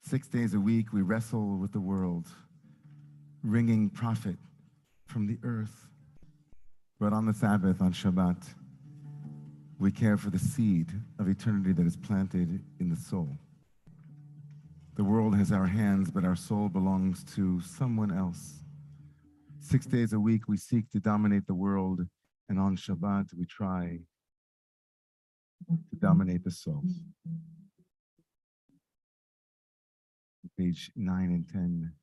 6 days a week, we wrestle with the world, wringing profit from the earth. But on the Sabbath, on Shabbat, we care for the seed of eternity that is planted in the soul. The world has our hands, but our soul belongs to someone else. 6 days a week, we seek to dominate the world, and on Shabbat, we try to dominate the soul. Page 9 and 10.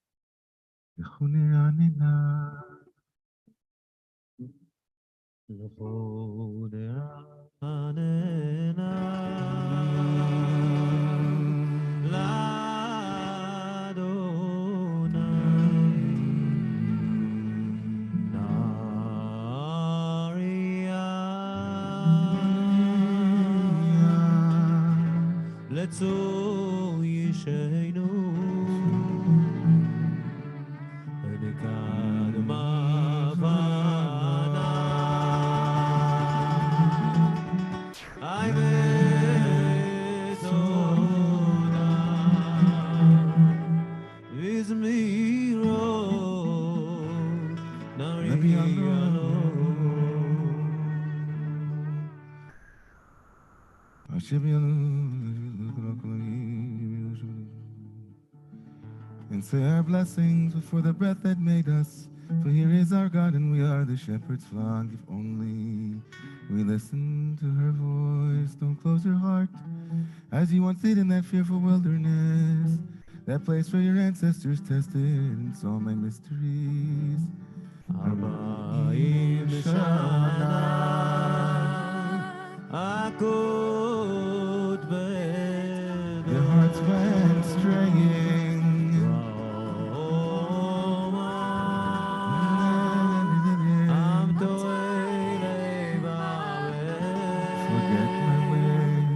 לצור ישנו ונקדמה בנה אי ותודה וזמירו נריאנו And say our blessings before the breath that made us. For here is our God, and we are the shepherd's flock. If only we listen to her voice. Don't close your heart, as you once did in that fearful wilderness, that place where your ancestors tested and saw my mysteries. 40 שנה אקוד Their hearts went straying. Forget my ways.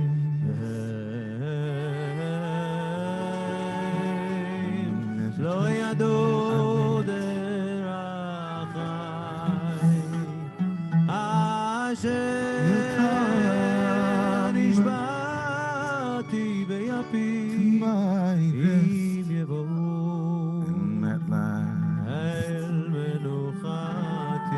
לא ידעו דרכי אשר נשבעתי ביפי אם יבואו אל מנוחתי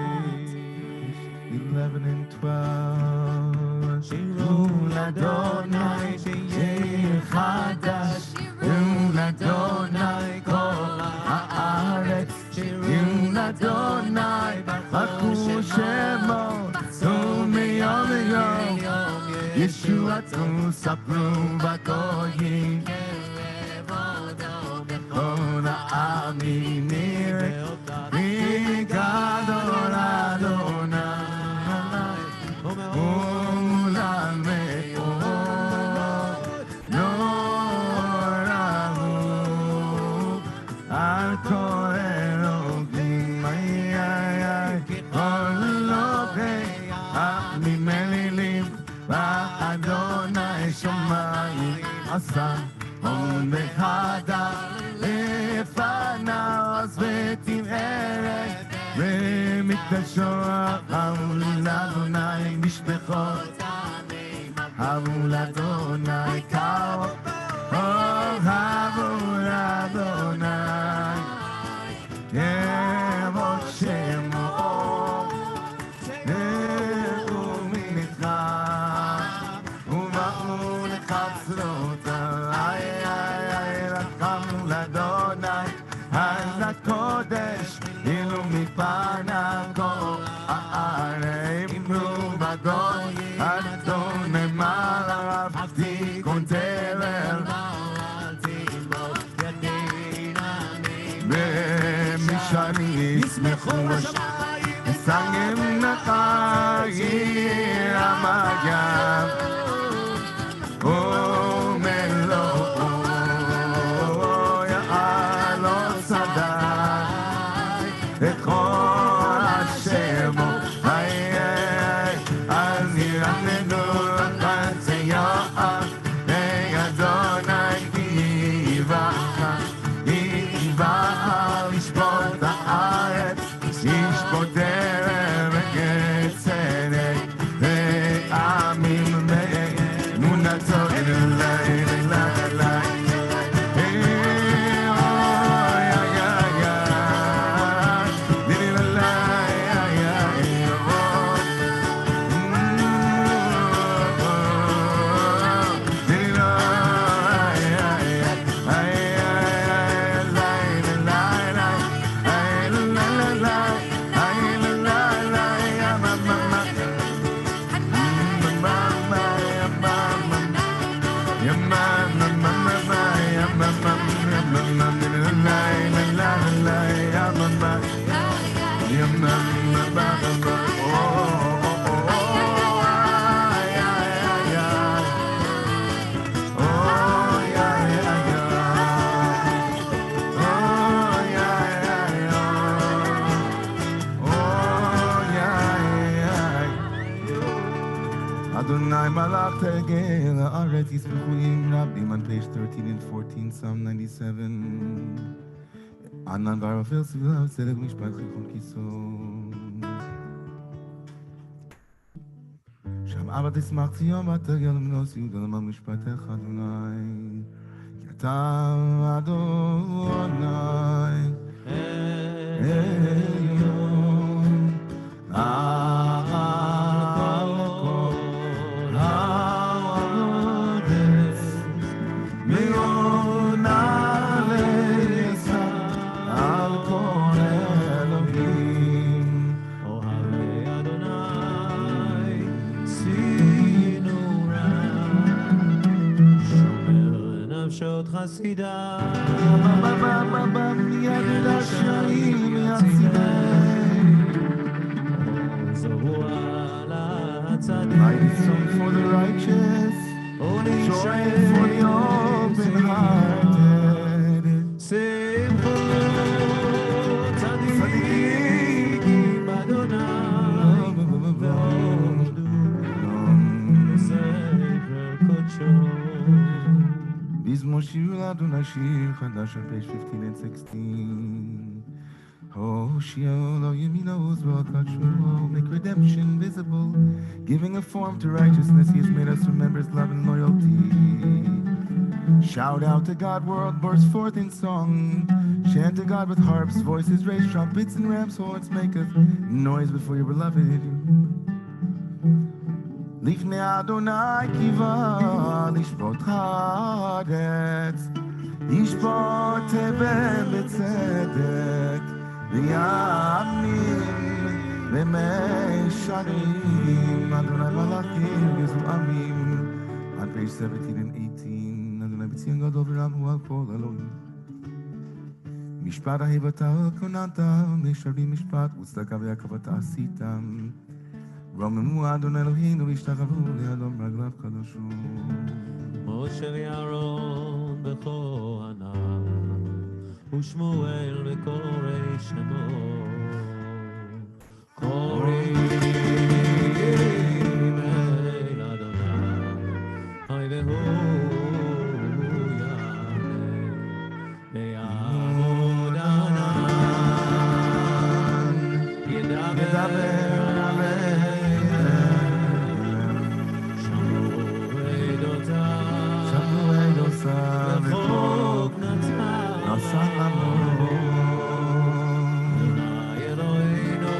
11 and 12 שירו לאדוני שיר חדש שירו לאדוני כל הארץ שירו לאדוני ברכו שמו ומיום ליום ישועתו ספרו בגויים כל העמים יראו כי גדול אדוני ולמאוד נוראו על כל אלוהים כל אלוהי העמים אלילים ואדוני שמיים עשה ומחדה לפניו אז ותפארת ומקדשו אהבו לאדוני משפחות אהבו לאדוני קר אהבו לאדוני יבוא שמו ומנך ובאו לך צלותיי רחמנו לאדוני על הקודש אילו מפניו כל הארץ אמרו בגוי אדוני מעל תיקון תבל במשעני ישמחו וסנגים נחי המגן ומלואו יעלו סדק את כל אשר בו אז ירננו חצי יואב אדוני כי יבחר לשפוט הארץ ישפוט דרך וצדק ועמים באמונתו אליי Adonai Malach Tegel Haaretz Yispechuim Rabbim on page 13 and 14, Psalm 97. Anan Barafel Silav Tzedek Mishpat Chichon Kison. Sham Abba Tismach Tzion Vategel Minos Yehuda L'mal Mishpatech Adonai. Ki Ata Adonai Elyon Al Kol Haaretz Me'od Haaretz Al Kol Elohim Ohavei Adonai Sinura Shomer nafshot chasidah Yad Hashem Yatzilei. Zohu ala tzaddik Mighty song for the righteous, joy for the open-hearted. Simcha tzaddikim Adonai Ve'odu Sefer Kodsho. Bizmor Shir Adonai Shir Chadash on page 15 and 16. Hoshio lo yemino uzro katshu, make redemption visible, giving a form to righteousness. He has made us remember His love and loyalty. Shout out to God, world burst forth in song. Chant to God with harps, voices raise, trumpets and ram's horns, make a noise before your beloved. Lifnei Adonai kiva lishpot haaretz, yishpot hevel b'tzedek, v'yamin v'meisharim. Adonai malachim v'zu'amim. On page 17 and 18, Adonai b'tzion gadol v'ramu al kol Elohim. Mishpat ahivata konanta, misharim mishpat utzedaka v'yakavata asitam. Romemu Adonai Eloheinu v'ishtachavu le'adam raglav kadoshu. Moshe v'Aaron בכהניו, ושמואל בקוראי שמו. קוראים אל אדוני, אוי והוא יעלה, ויעמוד ענן, ידבר וחוק נצח אדוני אלוהינו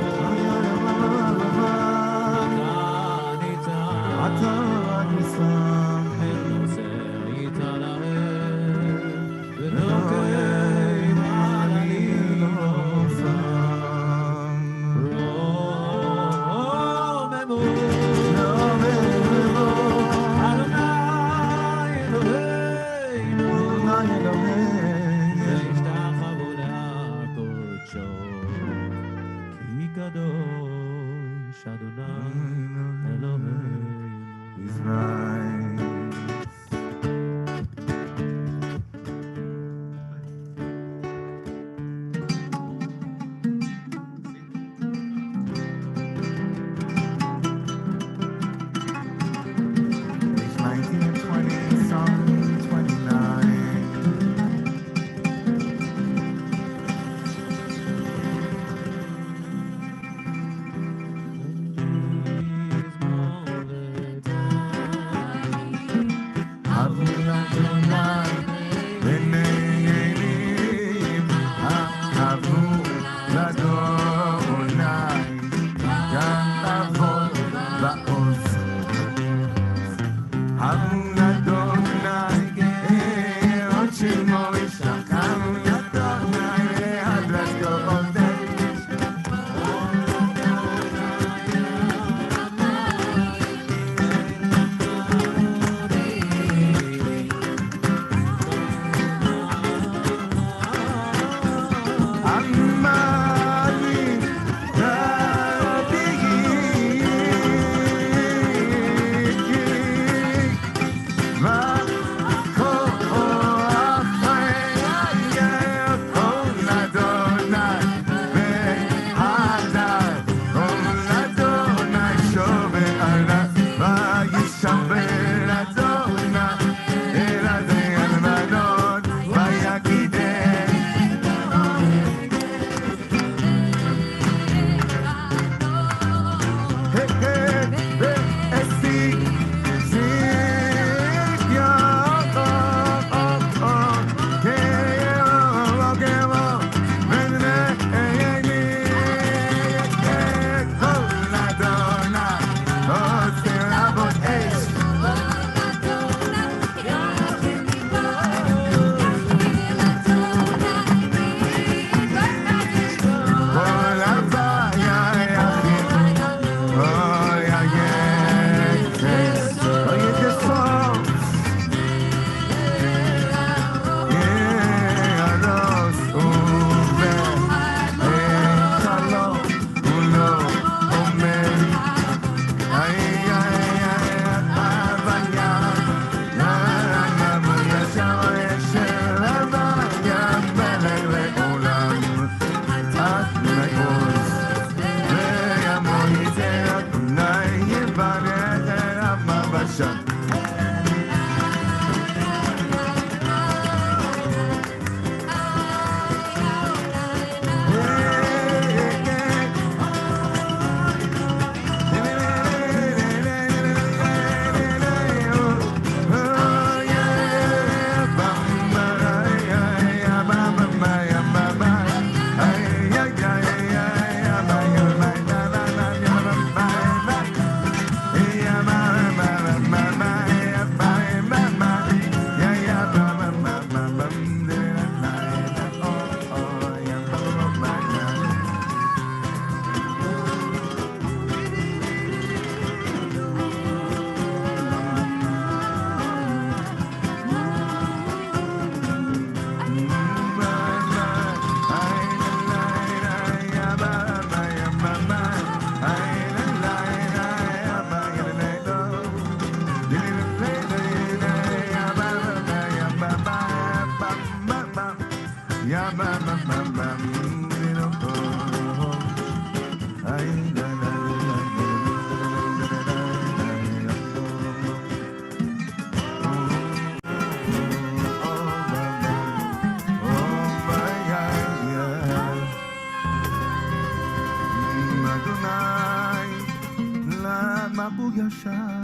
רבו ישר,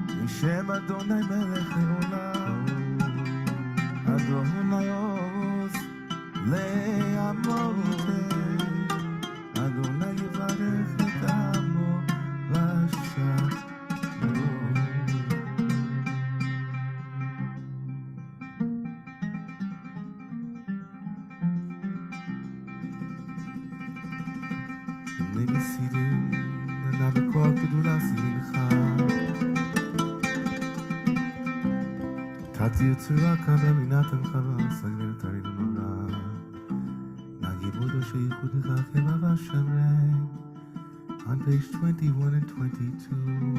לשם אדוני מלך העולם. אדוני עוז לעמו ייתן, אדוני יברך את עמו לשלום. הנני סירים, ננה בכל גדולה שמחה. תתי יצורה קווה מנתן חווה, סגנר תרינו נורא. נגיבודו שייחוד לך חמה ושמרן. On page 21 and 22.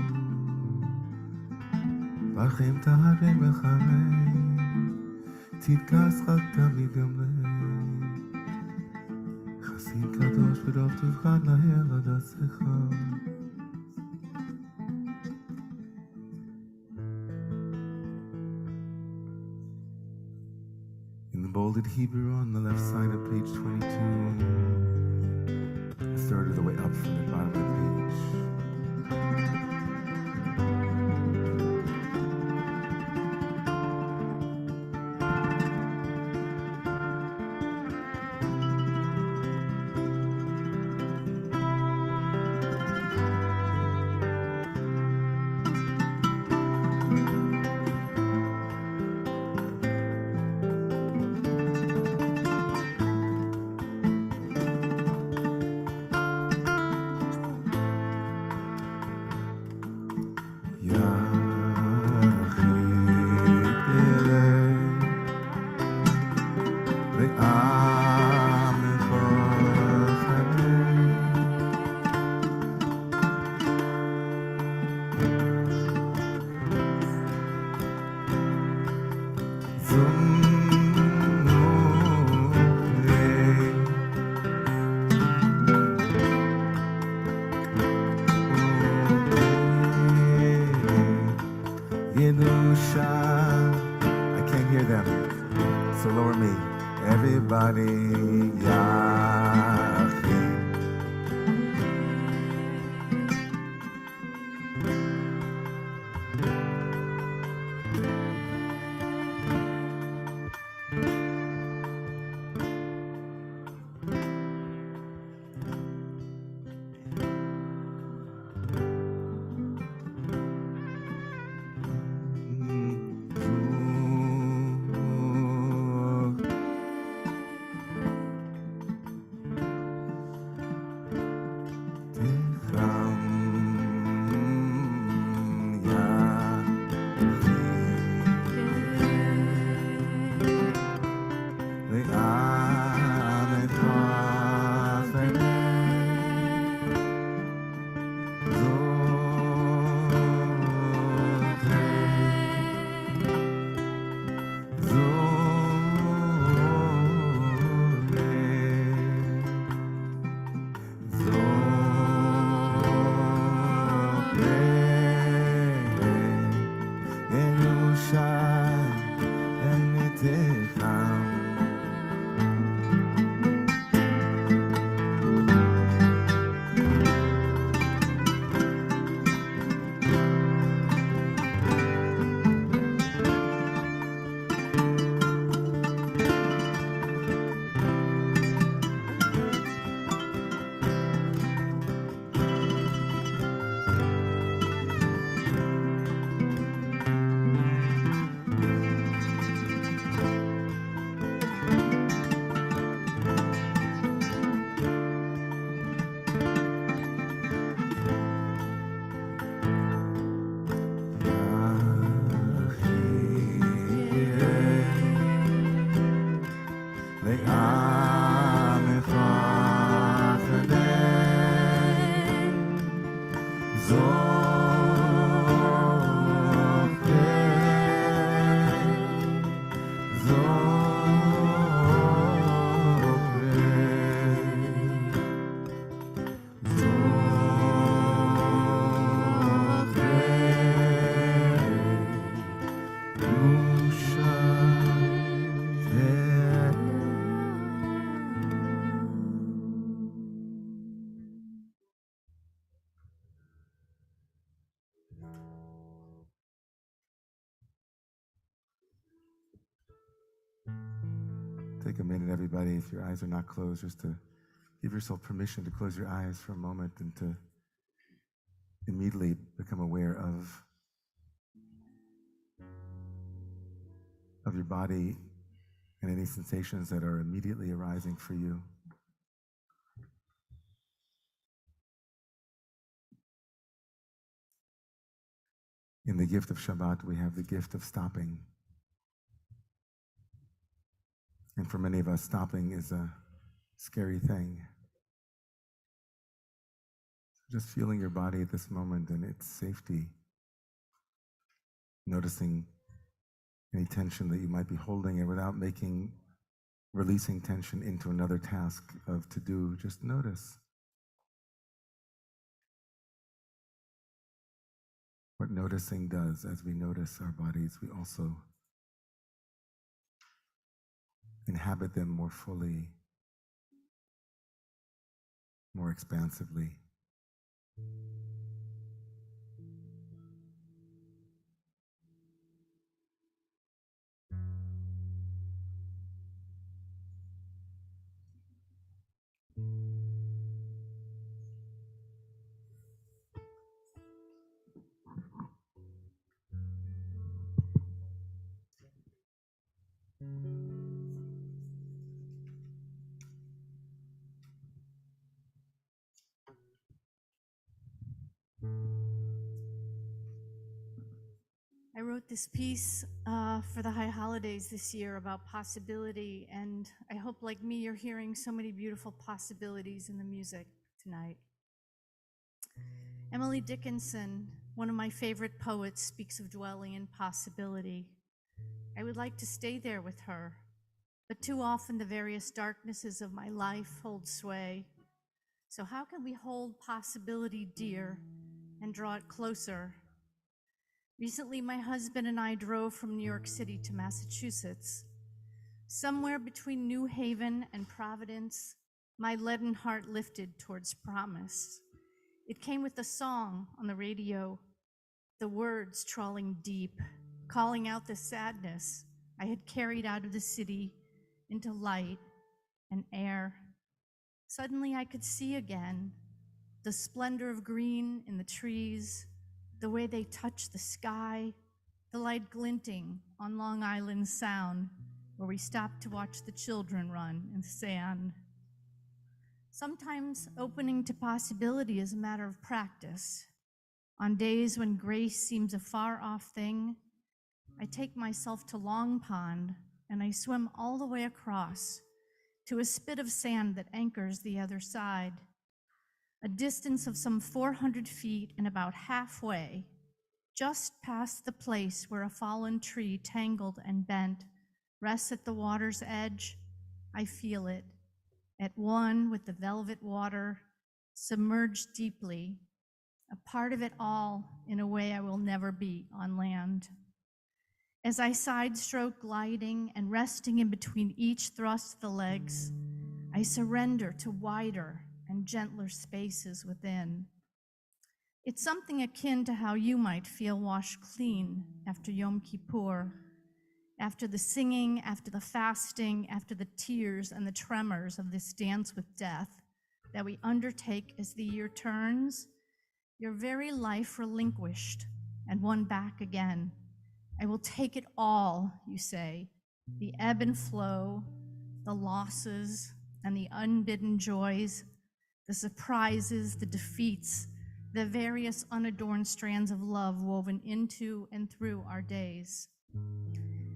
בכם תהרם וחרם, תתגס רק תמיד גם להם. חסיד קדוש ברוב תבחן נהר עד עצמך. In the bolded Hebrew on the left side of page 22, a third of the way up from the bottom of the page. take a minute, everybody, if your eyes are not closed, just to give yourself permission to close your eyes for a moment and to immediately become aware of your body and any sensations that are immediately arising for you. In the gift of Shabbat, we have the gift of stopping. And for many of us, stopping is a scary thing. Just feeling your body at this moment and its safety, noticing any tension that you might be holding, and without releasing tension into another task of to do, just notice. What noticing does, as we notice our bodies, we also inhabit them more fully, more expansively. I wrote this piece for the high holidays this year about possibility, and I hope, like me, you're hearing so many beautiful possibilities in the music tonight. Emily Dickinson, one of my favorite poets, speaks of dwelling in possibility. I would like to stay there with her, but too often the various darknesses of my life hold sway. So how can we hold possibility dear and draw it closer? Recently, my husband and I drove from New York City to Massachusetts. Somewhere between New Haven and Providence, my leaden heart lifted towards promise. It came with a song on the radio, the words trawling deep, calling out the sadness I had carried out of the city into light and air. Suddenly I could see again the splendor of green in the trees, the way they touch the sky, the light glinting on Long Island Sound, where we stopped to watch the children run in the sand. Sometimes opening to possibility is a matter of practice. On days when grace seems a far-off thing, I take myself to Long Pond and I swim all the way across to a spit of sand that anchors the other side. A distance of some 400 feet, and about halfway, just past the place where a fallen tree, tangled and bent, rests at the water's edge, I feel it, at one with the velvet water, submerged deeply, a part of it all in a way I will never be on land. As I side-stroke gliding and resting in between each thrust of the legs, I surrender to wider and gentler spaces within. It's something akin to how you might feel washed clean after Yom Kippur, after the singing, after the fasting, after the tears and the tremors of this dance with death that we undertake as the year turns, your very life relinquished and won back again. I will take it all, you say, the ebb and flow, the losses and the unbidden joys, the surprises, the defeats, the various unadorned strands of love woven into and through our days.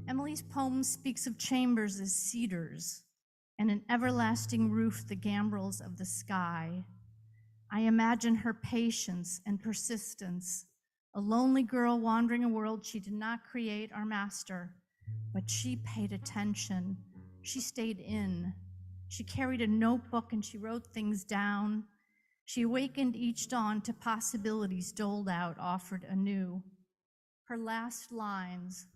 Emily's poem speaks of chambers as cedars and an everlasting roof, the gambrels of the sky. I imagine her patience and persistence, a lonely girl wandering a world she did not create or master, but she paid attention. She stayed in. She carried a notebook and she wrote things down. She awakened each dawn to possibilities doled out, offered anew. Her last lines,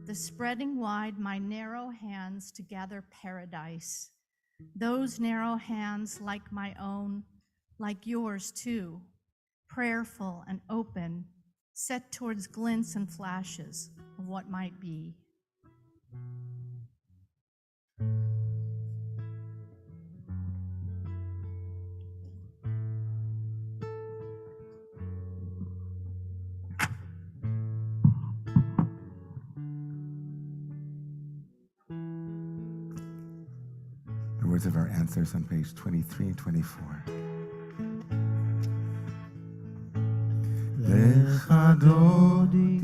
the spreading wide my narrow hands to gather paradise. Those narrow hands like my own, like yours too, prayerful and open, set towards glints and flashes of what might be. words of our answers on page 23 and 24. Lecha dodi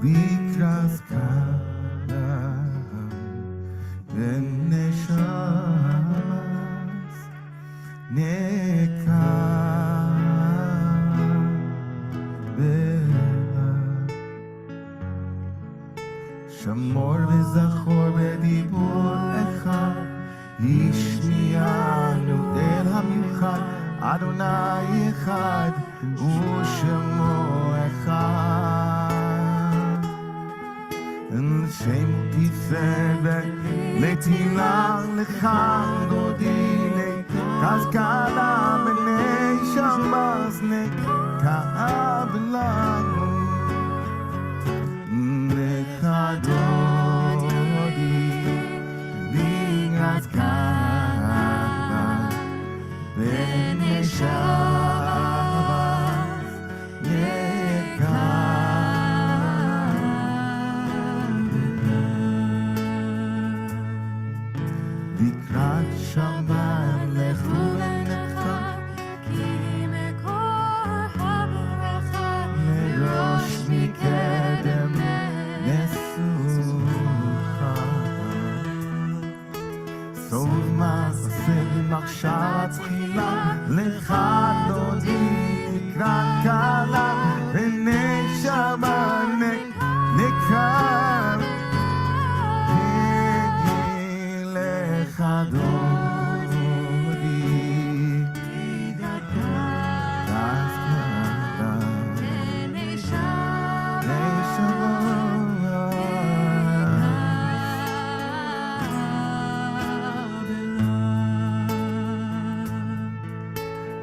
likras kalam v'neshamas nekabela shamor v'zachor b'dibur echad yishmianu el hamichad Adonai echad u'shemo echad Shem tiferet letilah lecha dodi lekazkala b'nei shamas nekabela lecha dodi lekazkala b'nei shamas לקראת שבת לכו ונכחה כי מקור הברכה מראש מקדם נסוכה סוף מעשה במחשבה תחילה לך דודי לקראת קלה ונשמה נקרב Adoni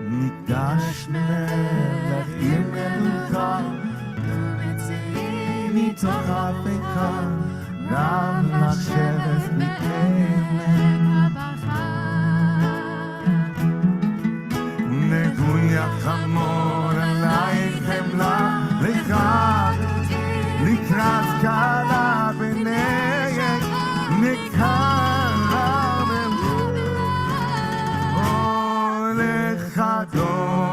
Nigdash melech ir melucha ומציעים מתוך הפיכה גם מחשבת מקיימת נגויה חמור עלייך חמלה לך לקראת קלה בנייך נקרב או לך דודי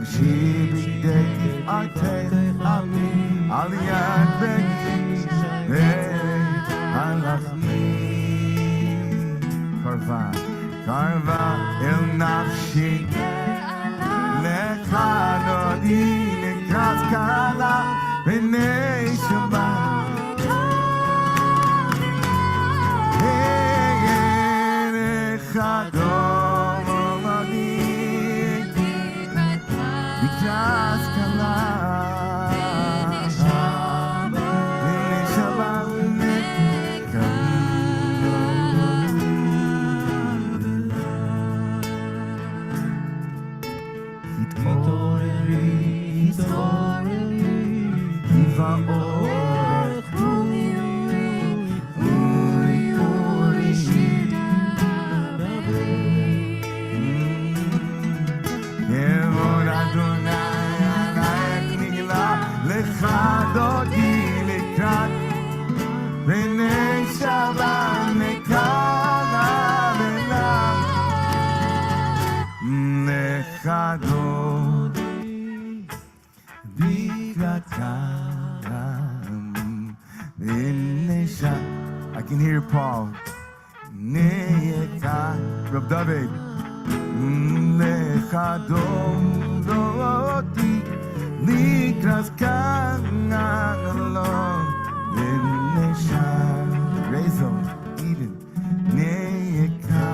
לבשי בגדי תפארתך עמי על יד ביתי והלכני קרבה אל נפשי לך דודי לקראת קלה בני שבת לך דודי לקראת קלה בני שבת I can hear Paul. Reb David. Lecha dodi likras kangalon lenesha Rezo Eden Neka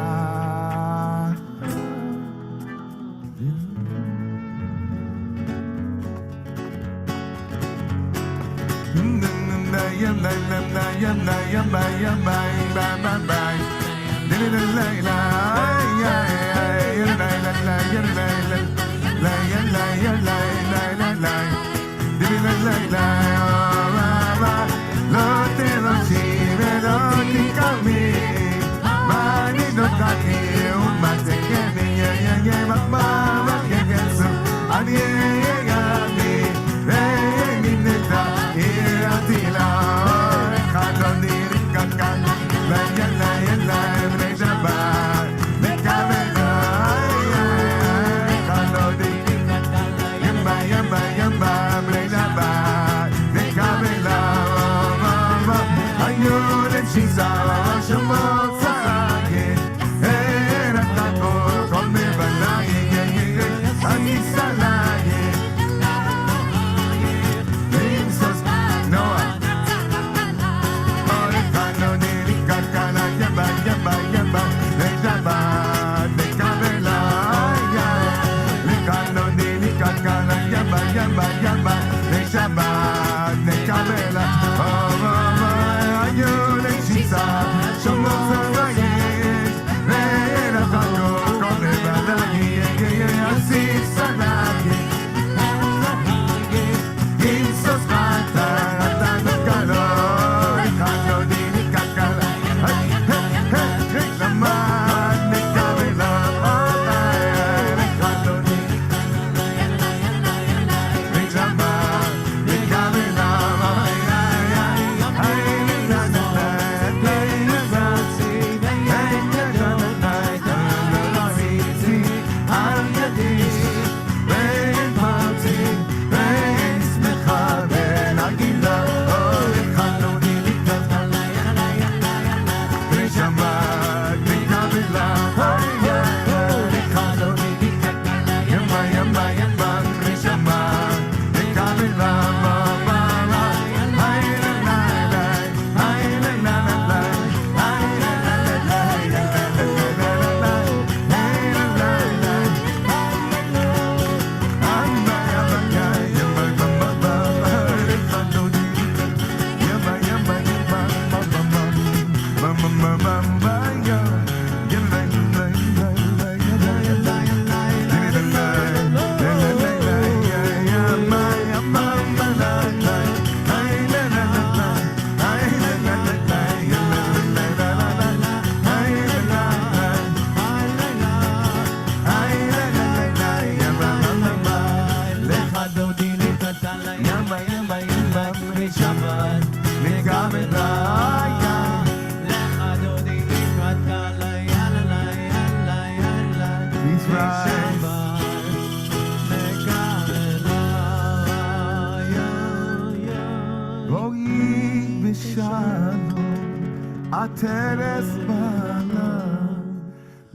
עטרת מעלה,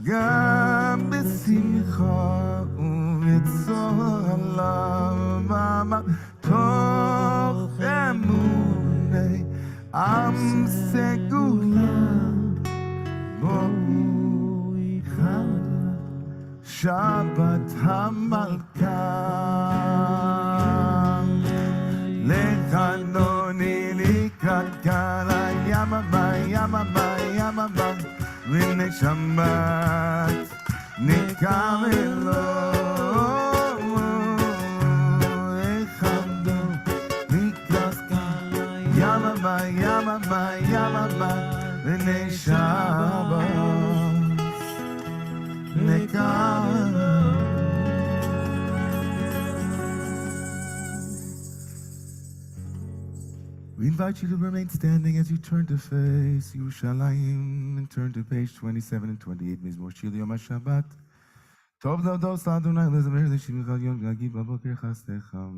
גם בשמחה ובצהלה, תוך אמוני עם סגולה, בואו חלה שבת המלכה, לחנוני לקראת קלה, יממה יממה והנה שבת נקרא אלוהו, החמדו לקראת קלה, יממה והנה שבת נקרא אלוהו. We invite you to remain standing as you turn to face Yerushalayim and turn to page 27 and 28, Mizmor Shir Yom HaShabbat. Tov Dodos Adonai Lezamer L'Shimcha Yom Gagi Baboker Chastecha.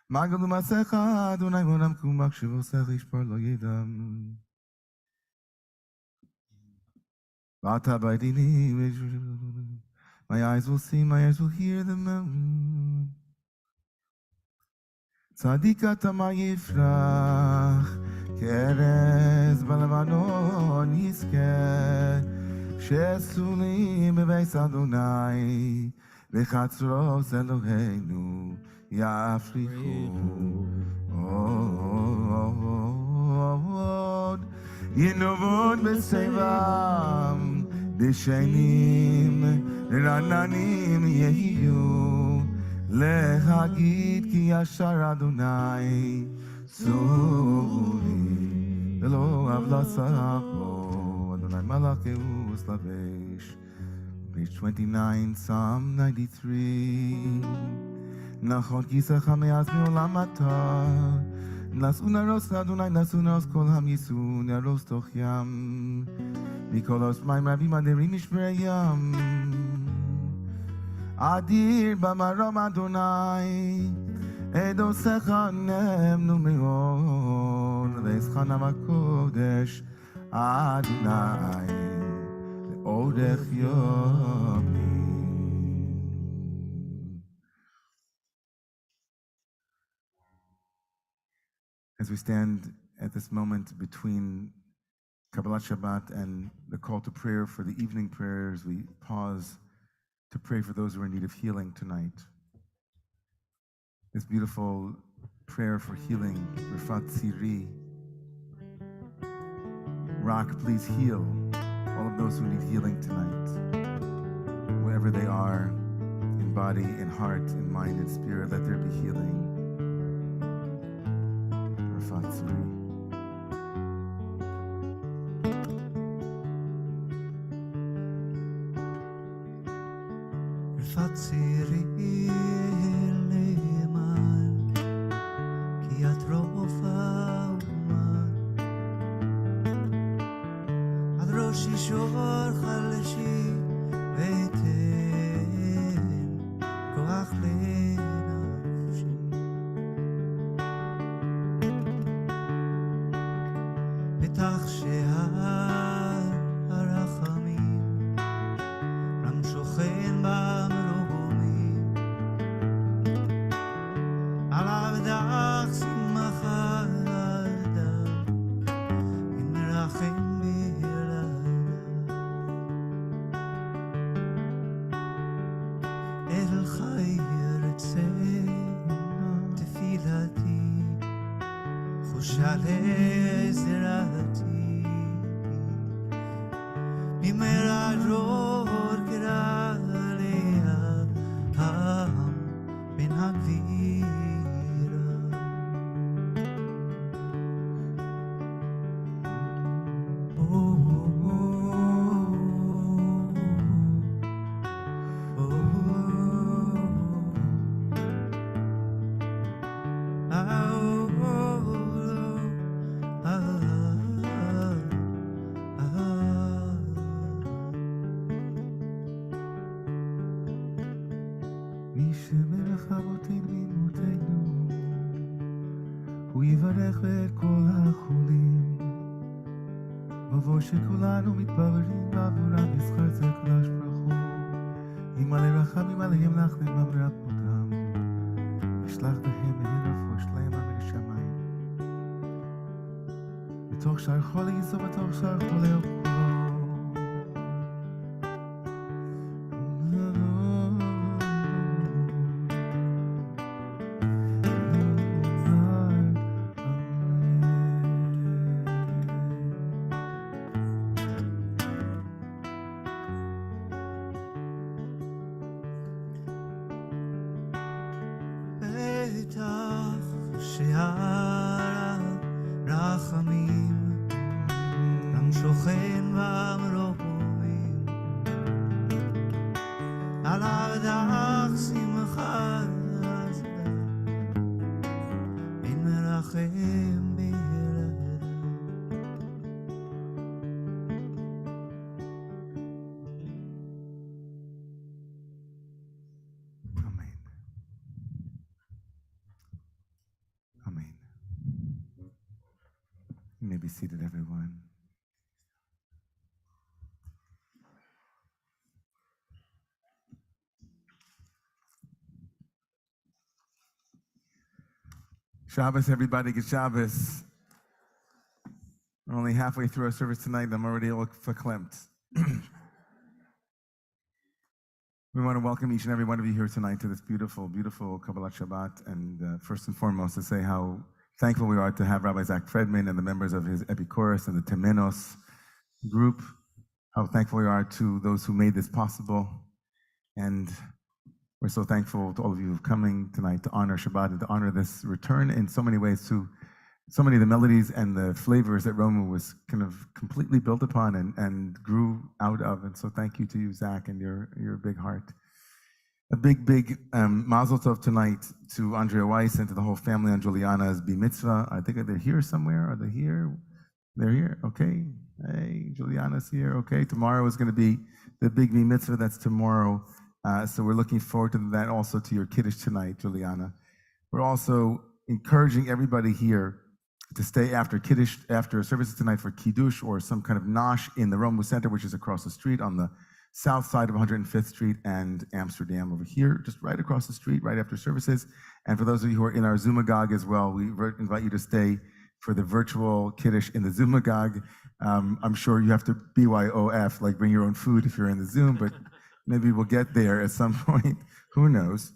Magad U'Masecha Adonai Olam Kumak Shevosecha Yishpar Lo Yedam. Vata B'Adini. My eyes will see, my ears will hear the mountain. צדיקת מה יפרח, כארז בלבנון יזכה, שסולים בבית אדוני, בחצרות אלוהינו יפריחו. עוד ינובון בסבם, דשנים רעננים יהיו, להגיד כי ישר אדוני צורי, ולא עוולה סבו, אדוני מלאכהו סלבש. Page 29, Psalm 93. נכון כיסך מאז מעולם אתה, נשאו נרוס אדוני, נשאו נרוס כל המייסו, נרוס תוך ים, מכל עוס מים רבים אדירים משברי ים. אדיר במרום אדוני, עדותיך נאמנו מאוד, ועזך בקודש אדוני, לאורך יומי. As we stand at this moment between Kabbalat Shabbat and the call to prayer for the evening prayers, we pause to pray for those who are in need of healing tonight. This beautiful prayer for healing, Rifat Siri. Rock, please heal all of those who need healing tonight. Wherever they are, in body, in heart, in mind, in spirit, let there be healing. Rifat Siri. צירי למען, כי את רוב האומה. עד ראשי שור חלשי, ותן כוח לנפשי. פתח שער הרחמים, רם שוכן במרום. שכולנו מתבררים בעבורם יזכר זה קדוש ברוך הוא. ימלא רחמים עליהם להחלים במרת מותם, ישלח בהם מהן רפואה שלמה מן השמיים. בתוך שער חולי יישאו בתוך שער חולי וכולו. You may be seated, everyone. Shabbos, everybody, good Shabbos. We're only halfway through our service tonight, and I'm already all verklempt. We want to welcome each and every one of you here tonight to this beautiful, beautiful Kabbalat Shabbat, and first and foremost to say how thankful we are to have Rabbi Zach Fredman and the members of his Epicurus and the Temenos group. How thankful we are to those who made this possible. And We're so thankful to all of you who've coming tonight to honor Shabbat and to honor this return in so many ways to so many of the melodies and the flavors that Romemu was kind of completely built upon and grew out of. And so thank you to you, Zach, and your big heart. A big mazel tov tonight to Andrea Weiss and to the whole family on Juliana's bar mitzvah. I think they're here somewhere. Are they here? They're here. Okay. Hey, Juliana's here. Okay. Tomorrow is going to be the big bar mitzvah. That's tomorrow. So we're looking forward to that. Also to your kiddush tonight, Juliana. We're also encouraging everybody here to stay after kiddush, after services tonight for kiddush or some kind of nosh in the Romemu Center, which is across the street on the south side of 105th Street and Amsterdam over here, just right across the street, right after services. And for those of you who are in our Zoomagog as well, we invite you to stay for the virtual kiddush in the Zoomagog. I'm sure you have to BYOF, like bring your own food if you're in the Zoom, but maybe we'll get there at some point. Who knows?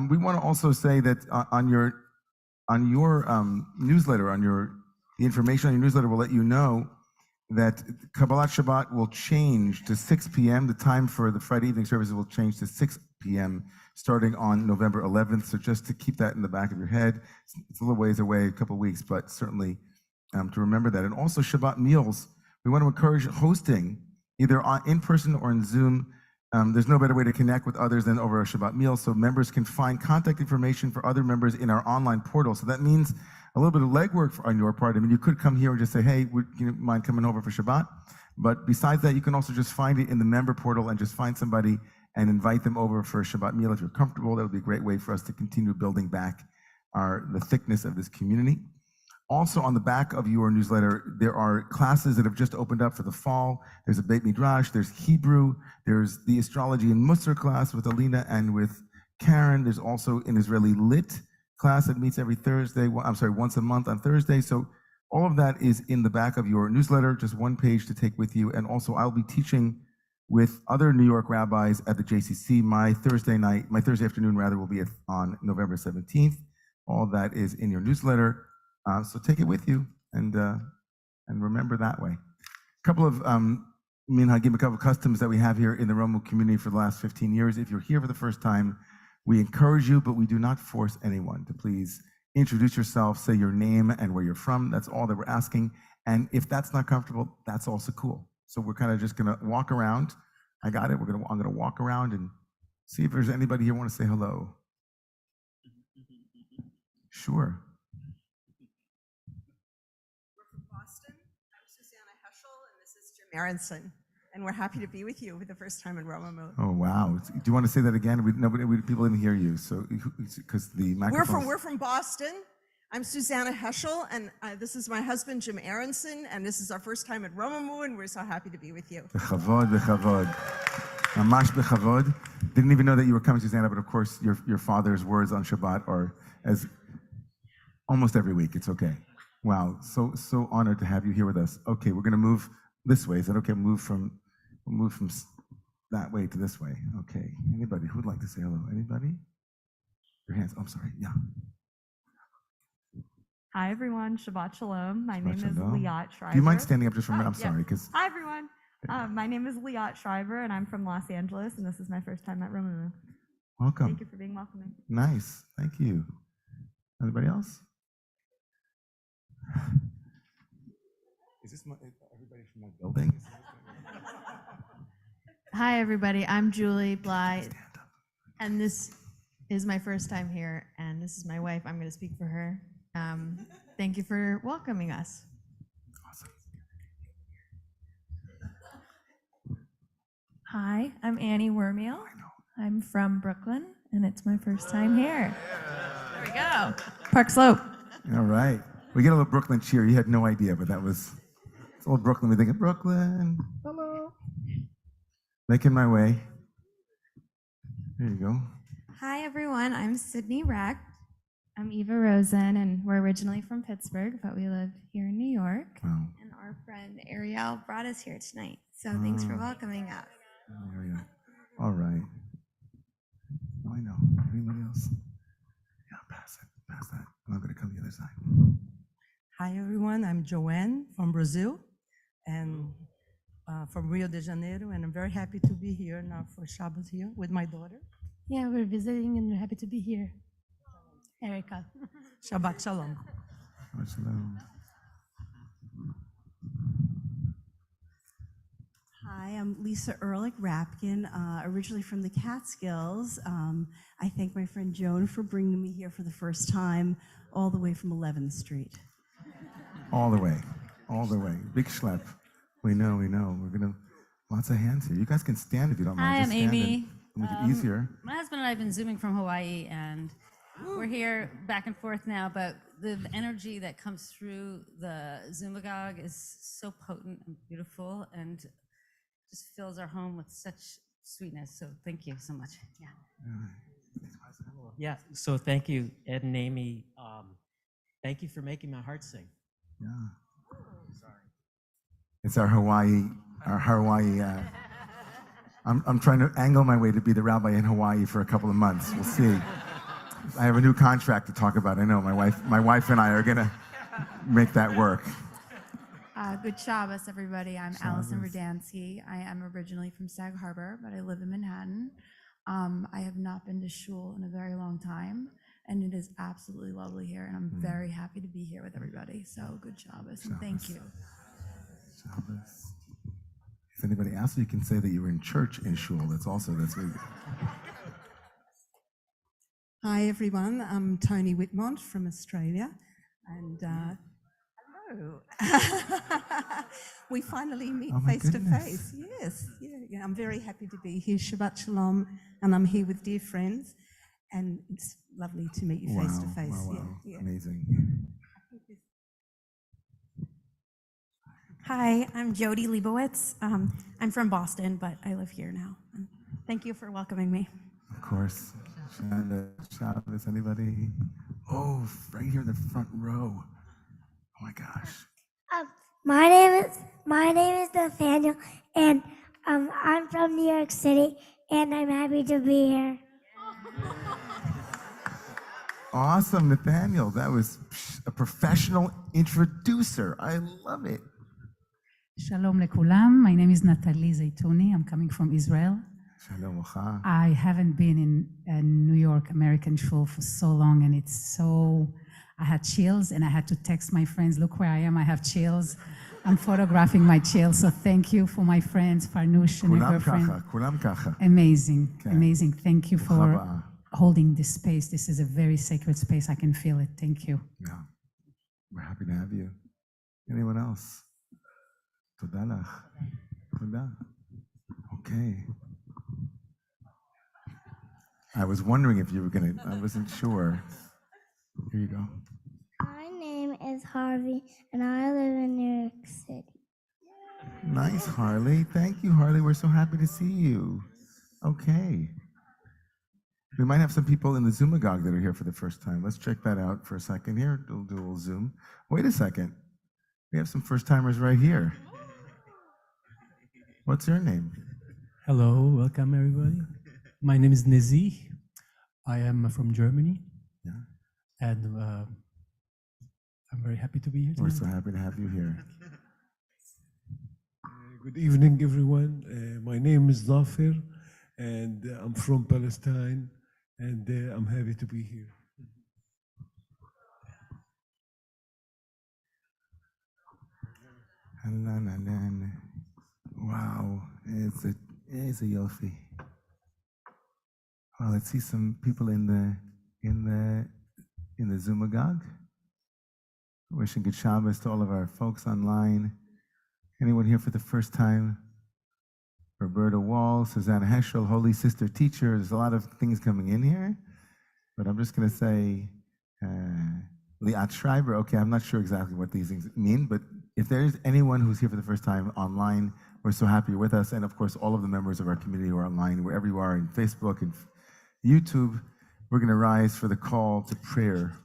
We want to also say that on your newsletter, the information on your newsletter will let you know that Kabbalat Shabbat will change to 6 p.m. The time for the Friday evening services will change to 6 p.m. starting on November 11th. So just to keep that in the back of your head, it's a little ways away, a couple of weeks, but certainly to remember that. And also Shabbat meals, we want to encourage hosting either in person or in Zoom. There's no better way to connect with others than over a Shabbat meal, so members can find contact information for other members in our online portal. So that means a little bit of legwork on your part. I mean, you could come here and just say, hey, would you mind coming over for Shabbat? But besides that, you can also just find it in the member portal and just find somebody and invite them over for a Shabbat meal if you're comfortable. That would be a great way for us to continue building back the thickness of this community. Also, on the back of your newsletter, there are classes that have just opened up for the fall. There's a Beit Midrash, there's Hebrew, there's the Astrology and Musar class with Alina and with Karen. There's also an Israeli Lit class that meets every Thursday, once a month on Thursday. So all of that is in the back of your newsletter, just one page to take with you. And also, I'll be teaching with other New York rabbis at the JCC. My Thursday afternoon will be on November 17th. All of that is in your newsletter. So take it with you and remember that way. A couple of minhagim, a couple of customs that we have here in the Romemu community for the last 15 years. If you're here for the first time, we encourage you, but we do not force anyone to please introduce yourself, say your name and where you're from. That's all that we're asking. And if that's not comfortable, that's also cool. So we're kind of just going to walk around. I got it. I'm going to walk around and see if there's anybody here who want to say hello. Sure. Aronson, and we're happy to be with you for the first time in Romemu. Oh wow! Do you want to say that again? People didn't hear you, so because the microphone. We're from Boston. I'm Susanna Heschel, and this is my husband Jim Aronson, and this is our first time at Romemu, and we're so happy to be with you. Bechavod. Mamash bechavod. Didn't even know that you were coming, Susanna, but of course your father's words on Shabbat are as almost every week. It's okay. Wow, so honored to have you here with us. Okay, we're going to move this way. Is that okay? We'll move from that way to this way. Okay. Anybody who would like to say hello? Anybody? Your hands. Oh, I'm sorry. Yeah. Hi, everyone. Shabbat Shalom. My name is Shalom. Liat Shriver. Do you mind standing up just for a minute? I'm yes. sorry. Hi, everyone. My name is Liat Shriver, and I'm from Los Angeles, and this is my first time at Romemu. Welcome. Thank you for being welcoming. Nice. Thank you. Anybody else? Is this everybody from my building? Hi, everybody. I'm Julie Bly, and this is my first time here, and this is my wife. I'm going to speak for her. Thank you for welcoming us. Awesome. Hi, I'm Annie Wormiel. I'm from Brooklyn, and it's my first time here. There we go. Park Slope. All right. We get a little Brooklyn cheer. You had no idea, but that was... Old Brooklyn, we think of Brooklyn. Hello. Making my way. There you go. Hi, everyone. I'm Sydney Rack. I'm Eva Rosen, and we're originally from Pittsburgh, but we live here in New York. Wow. And our friend Ariel brought us here tonight. So thanks for welcoming us. Ariel. All right. Oh, I know. Anybody else? Yeah, pass that. And I'm going to come to the other side. Hi, everyone. I'm Joanne from Brazil and from Rio de Janeiro, and I'm very happy to be here now for Shabbat here with my daughter. Yeah, we're visiting and we're happy to be here. Erica. Shabbat Shalom. Shalom. Hi, I'm Lisa Ehrlich Rapkin, originally from the Catskills. I thank my friend Joan for bringing me here for the first time, all the way from 11th Street. All the way. Big schlep. We know. We're gonna, lots of hands here. You guys can stand if you don't mind. Hi, I'm Just stand Amy. and make it easier. My husband and I have been Zooming from Hawaii, and we're here back and forth now, but the energy that comes through the Zoomagog is so potent and beautiful and just fills our home with such sweetness. So thank you so much. Yeah. Yeah, so thank you, Ed and Amy. Thank you for making my heart sing. Yeah. It's our Hawaii. I'm trying to angle my way to be the rabbi in Hawaii for a couple of months. We'll see. I have a new contract to talk about. I know my wife and I are gonna make that work. Good Shabbos, everybody. I'm Allison Verdansky. I am originally from Sag Harbor, but I live in Manhattan. I have not been to shul in a very long time, and it is absolutely lovely here, and I'm very happy to be here with everybody. So good Shabbos, and thank you. Shabbos. If anybody asks you, you can say that you were in church in shul. That's really good. Hi, everyone. I'm Tony Whitmont from Australia, and hello. We finally meet face to face. Yes, yeah. I'm very happy to be here. Shabbat Shalom, and I'm here with dear friends, and it's lovely to meet you face to face. Yeah. Amazing. Hi, I'm Jody Leibowitz. I'm from Boston, but I live here now. Thank you for welcoming me. Of course. Shabbos, anybody? Oh, right here in the front row. Oh my gosh. My name is Nathaniel, and I'm from New York City, and I'm happy to be here. Awesome, Nathaniel. That was a professional introducer. I love it. Shalom lekulam. My name is Natalie Zaytouni. I'm coming from Israel. Shalom Ocha. I haven't been in a New York American shul for so long, and I had chills, and I had to text my friends, look where I am, I have chills. I'm photographing my chills, so thank you for my friends, Farnush and your girlfriend. Kulam kacha. Amazing, Okay. amazing. Thank you for holding this space. This is a very sacred space. I can feel it. Thank you. Yeah. We're happy to have you. Anyone else? Toda lach. Toda. Okay. I was wondering if you were I wasn't sure. Here you go. My name is Harvey, and I live in New York City. Nice, Harley. Thank you, Harley. We're so happy to see you. Okay. We might have some people in the Zoomagog that are here for the first time. Let's check that out for a second here. We'll do a little Zoom. Wait a second. We have some first-timers right here. What's your name? Hello, welcome everybody. My name is Nezi. I am from Germany. Yeah. And I'm very happy to be here We're tonight. so happy to have you here. Good evening, everyone. My name is Zafir, and I'm from Palestine, and I'm happy to be here. Wow, it's a yofi. Well, let's see some people in the Zoomagog. Wishing good Shabbos to all of our folks online. Anyone here for the first time? Roberta Wall, Susanna Heschel, Holy Sister Teacher. There's a lot of things coming in here, but I'm just going to say Liat Schreiber. Okay, I'm not sure exactly what these things mean, but if there's anyone who's here for the first time online, we're so happy you're with us. And of course, all of the members of our community who are online, wherever you are, in Facebook and YouTube, we're going to rise for the call to prayer.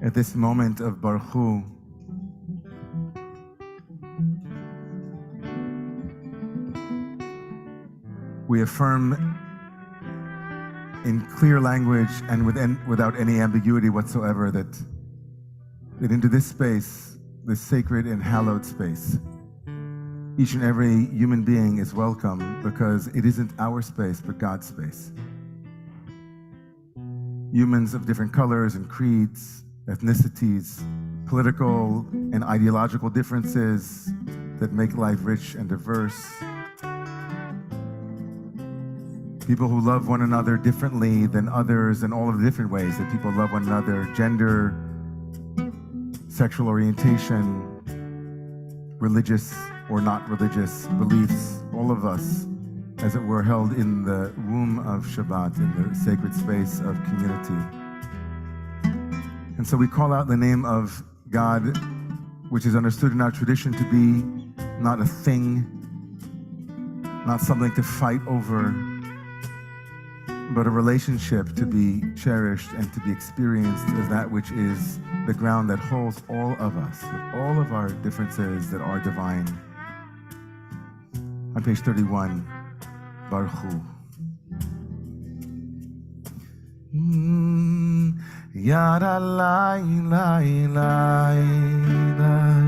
At this moment of Baruch Hu, we affirm in clear language and without any ambiguity whatsoever that into this space this sacred and hallowed space. Each and every human being is welcome because it isn't our space, but God's space. Humans of different colors and creeds, ethnicities, political and ideological differences that make life rich and diverse. People who love one another differently than others in all of the different ways that people love one another, gender, sexual orientation, religious or not religious beliefs, all of us, as it were, held in the womb of Shabbat, in the sacred space of community. And so we call out the name of God, which is understood in our tradition to be not a thing, not something to fight over, but a relationship to be cherished and to be experienced as that which is the ground that holds all of us, with all of our differences that are divine. On page 31, Baruch Hu. Yada lai lai lai lai,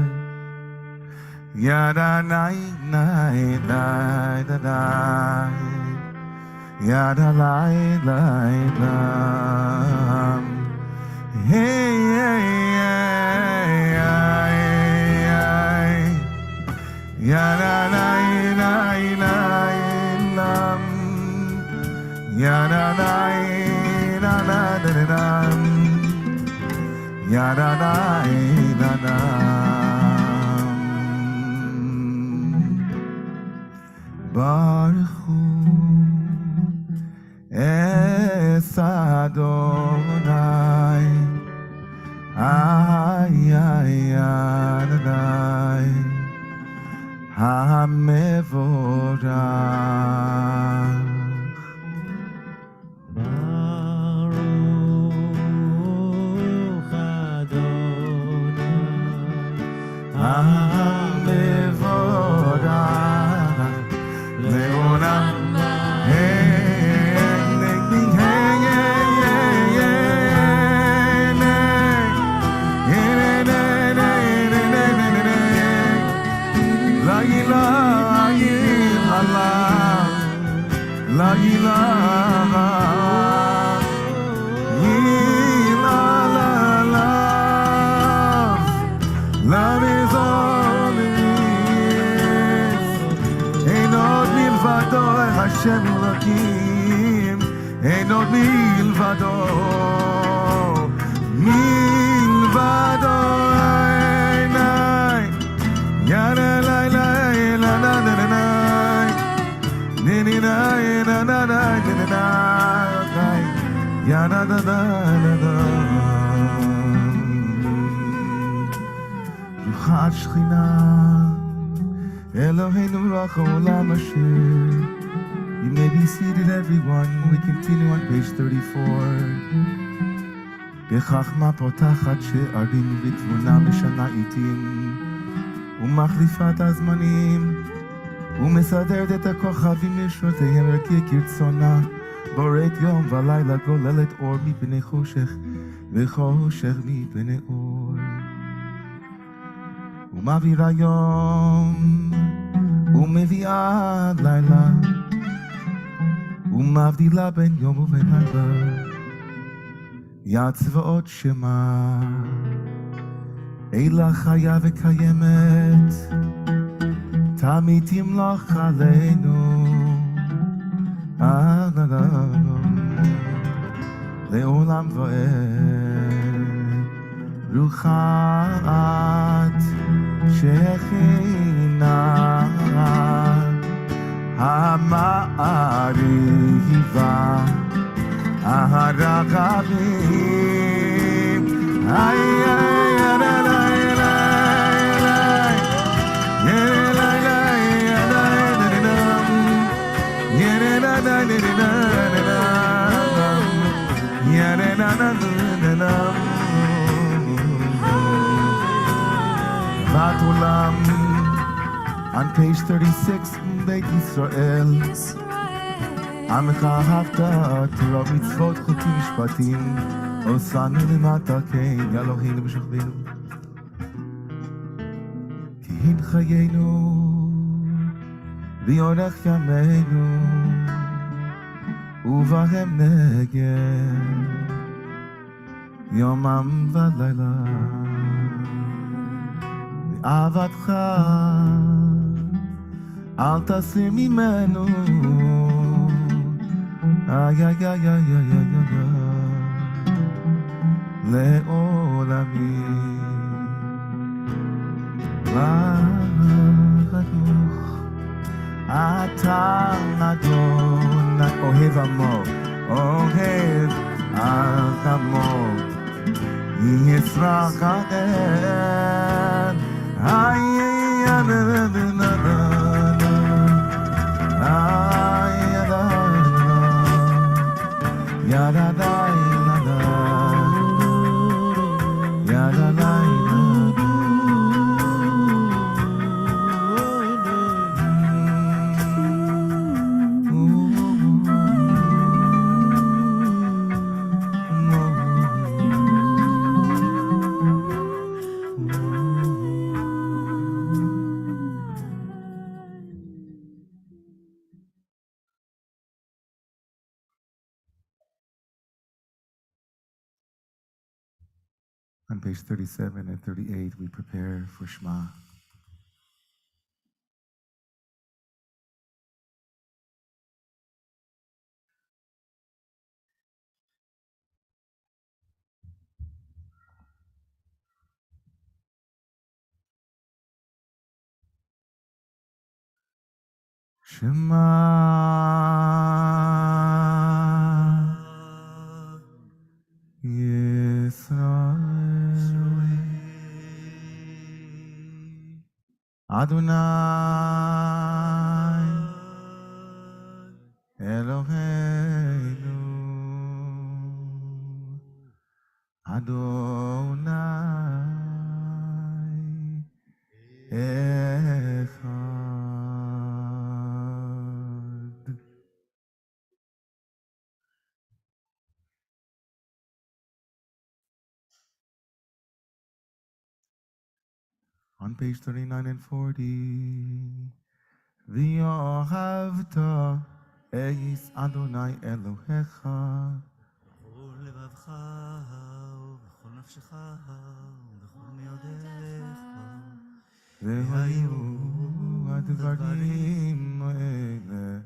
yada lai lai lai lai, yada lai lai lai, hey hey hey hey, yada lai lai lai lam, yada lai la la la la, yada lai la la. Baruch Hu es Adonai, ay ay Adonai, hamevorach. Baruch Adonai, hamevorach leolam. La ilaha illallah. Love is all it is. Ein od milvado Hashem Elokim. Ein od milvado. Milvado einai. Yada la la la la la la. Ruchat Shechina Eloheinu Melech Haolam Asher. You may be seated, everyone. We continue on page 34. Bechachma potachat she'arim v'tvuna mishana itim umachlifat hazmanim ומסדרת את הכוכבים לשעותיהם כרצונה, בוראת יום ולילה, גוללת אור מפני חושך וחושך מפני אור. ומעבירה יום ומביאה לילה, ומבדילה בין יום ובין לילה. יד צבאות שמה, אילה חיה וקיימת, תמיד תמלוך עלינו, לעולם ועד. רוחת שכינה המעריבה הרחבים, איי איי איי Batulam. On page 36, Beit Yisrael. Amecha hafta Torah mitzvot chukim mishpatim osanu lemata kein Eloheinu b'shachvenu. והין חיינו ויורך ימינו ובהם נגן יומם ולילה ואהבתך אל תסיר ממנו איי איי איי איי איי איי לעולמי ברוך אתה אדון אוהב עמו אוהב על עמו ישרח עדן איי איי איי ya da da la da ya da da On page 37 and 38, we prepare for Shema. Shema Yisrael Adonai Eloheinu Adonai Echad. On page 39 and 40, V'yohavta eis Adonai Elohecha בכל לבבך ובכל נפשך ובכל מאודיך והיו הדברים האלה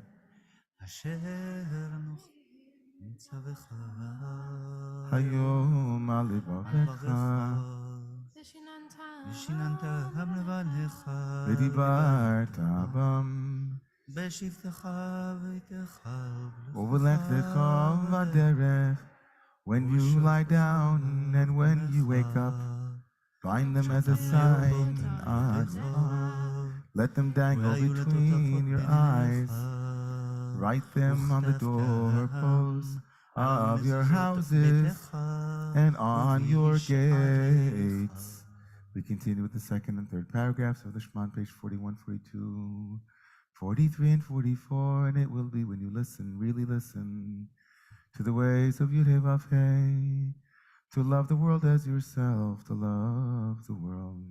אשר אנוכי מצווך היום על לבבך ושיננתם לבניך ודיברת בם בשבתך וביתך ובלכתך בדרך when you lie down and when you wake up bind them as a sign on your arm. Let them dangle between your eyes. Write them on the doorposts of your houses and on your gates. We continue with the second and third paragraphs of the Shema on page 41, 42, 43, and 44. And it will be when you listen, really listen, to the ways of Yud-Heh-Vav-Heh, to love the world as yourself, to love the world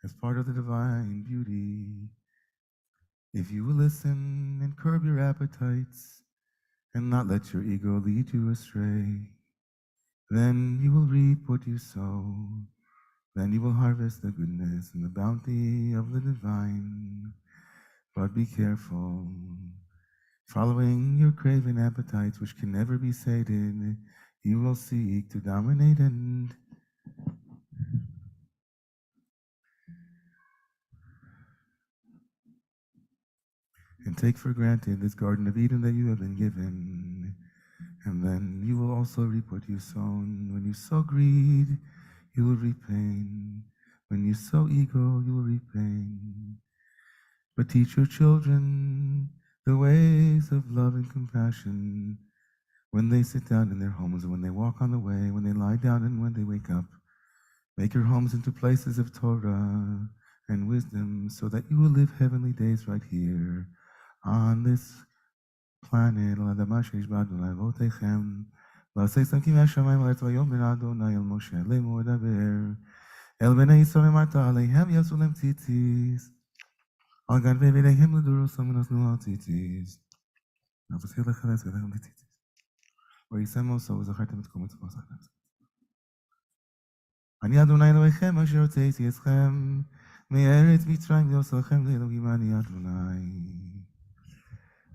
as part of the divine beauty. If you will listen and curb your appetites and not let your ego lead you astray, then you will reap what you sow. Then you will harvest the goodness and the bounty of the divine. But be careful. Following your craven appetites, which can never be sated, you will seek to dominate and take for granted this Garden of Eden that you have been given. And then you will also reap what you sown. When you sow greed, you will reap pain. When you sow ego, you will reap pain. But teach your children the ways of love and compassion when they sit down in their homes, when they walk on the way, when they lie down, and when they wake up. Make your homes into places of Torah and wisdom so that you will live heavenly days right here on this planet. ועשה שקים מהשמיים לארץ ויאמר אדוני אל משה לאמור דבר El bnei Yisrael emart aleihem yasu lem tzitzis. Al ganvei v'leihem l'durosom v'nosnu al tzitzis. Avosir lecheles v'leihem tzitzis. וישם עושו וזכרתם את כל מצוות עליו. אני אדוני אלוהיכם אשר הוצאתי אתכם מארץ מצרים להושיאכם לאלוהים אני אדוני.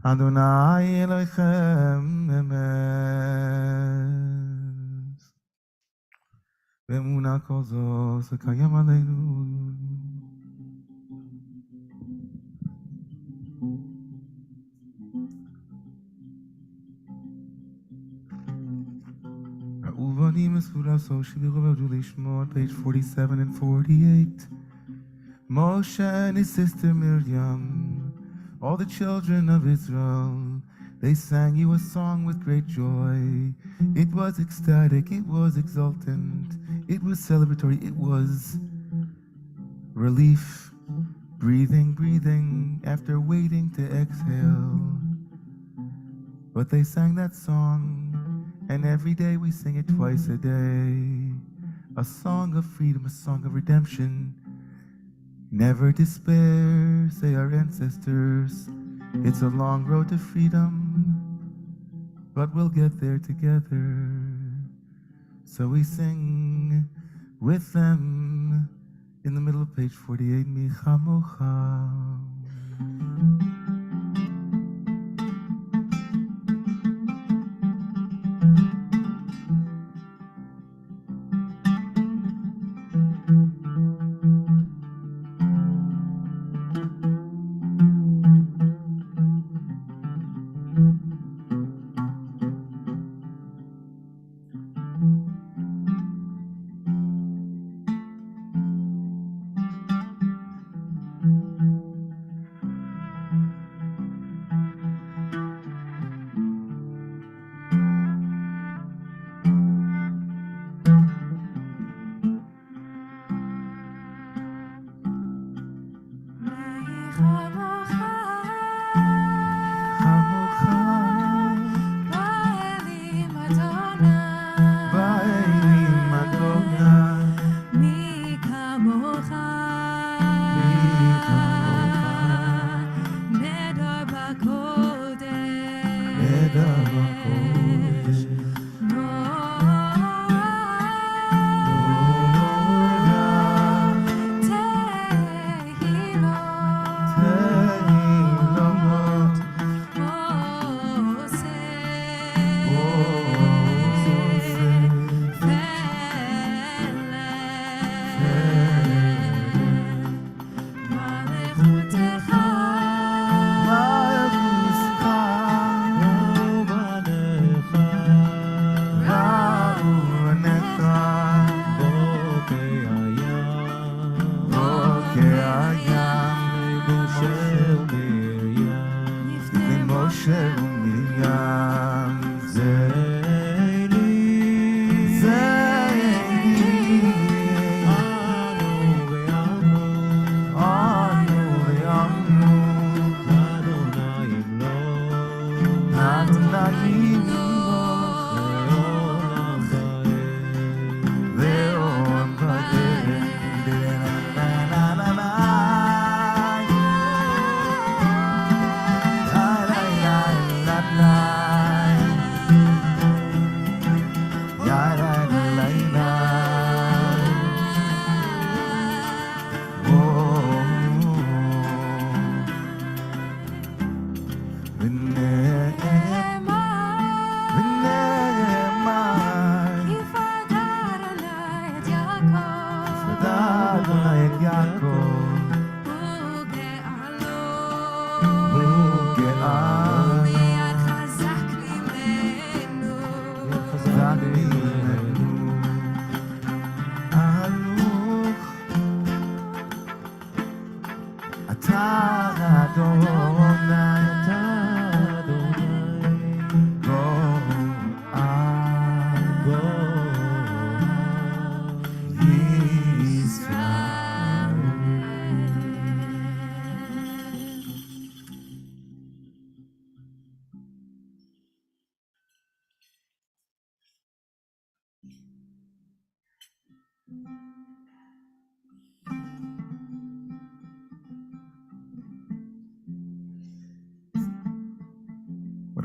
אדוני אלוהיכם אמת. ואמונה כל זו שקיים עלינו. Page 47 and 48. Moshe and his sister Miriam, all the children of Israel, they sang you a song with great joy. It was ecstatic, it was exultant, it was celebratory, it was relief, breathing, breathing after waiting to exhale. But they sang that song, and every day we sing it twice a day. A song of freedom, a song of redemption. Never despair, say our ancestors. It's a long road to freedom, but we'll get there together. So we sing with them in the middle of page 48, Mi Chamocha.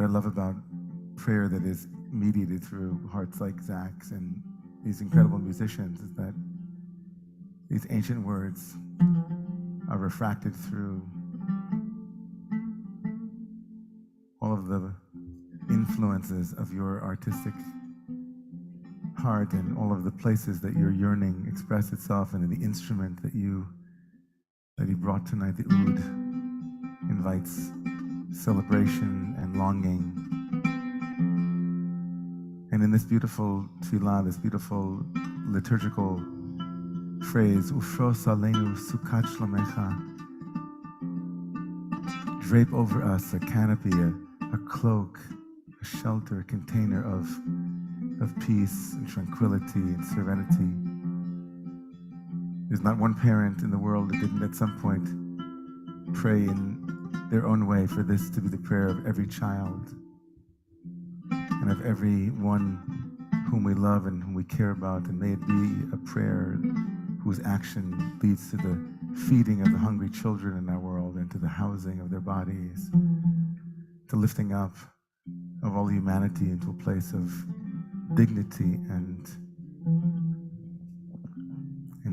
I love about prayer that is mediated through hearts like Zach's and these incredible musicians is that these ancient words are refracted through all of the influences of your artistic heart and all of the places that your yearning expressed itself, and in the instrument that you brought tonight, the oud, invites celebration and longing. And in this beautiful tefillah, this beautiful liturgical phrase, Ufros aleinu sukat shlomecha, drape over us a canopy, a cloak, a shelter, a container of peace and tranquility and serenity. There's not one parent in the world that didn't at some point pray in their own way for this to be the prayer of every child and of every one whom we love and whom we care about, and may it be a prayer whose action leads to the feeding of the hungry children in our world and to the housing of their bodies, to lifting up of all humanity into a place of dignity and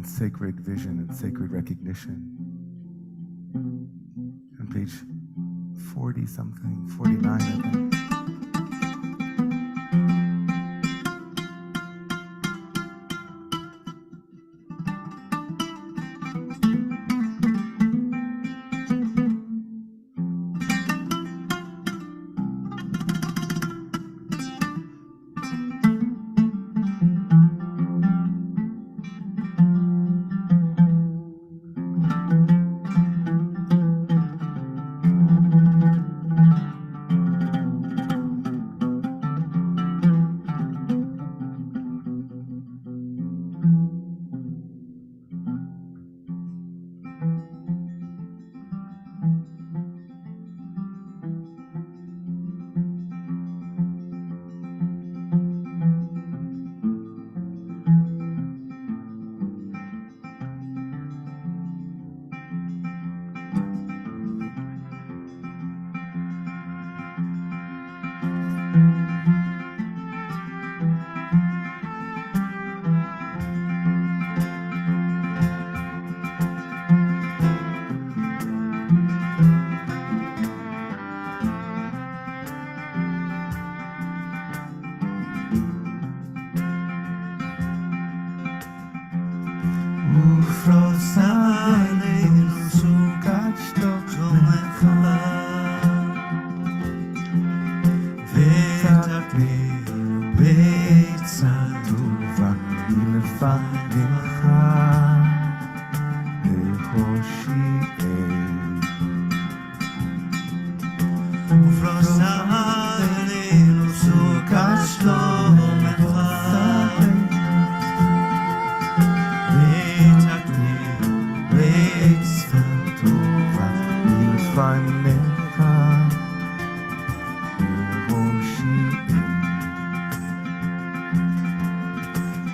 sacred vision and sacred recognition. On page 40 something, 49 I think.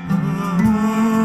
Oh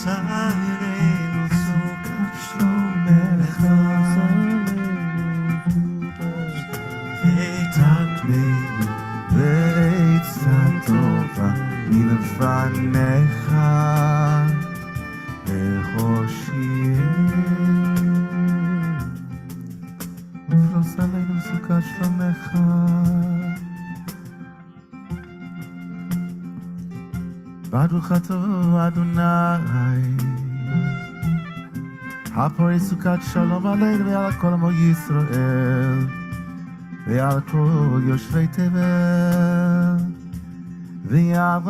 עלינו סוכת שלומך ותקננו בעצה טובה מלפניך והושיענו ופרוס עלינו סוכת שלומך ברוך אתה אדוני הפורש סוכת שלום עלינו ועל כל עמו ישראל ועל כל יושבי תבל ועל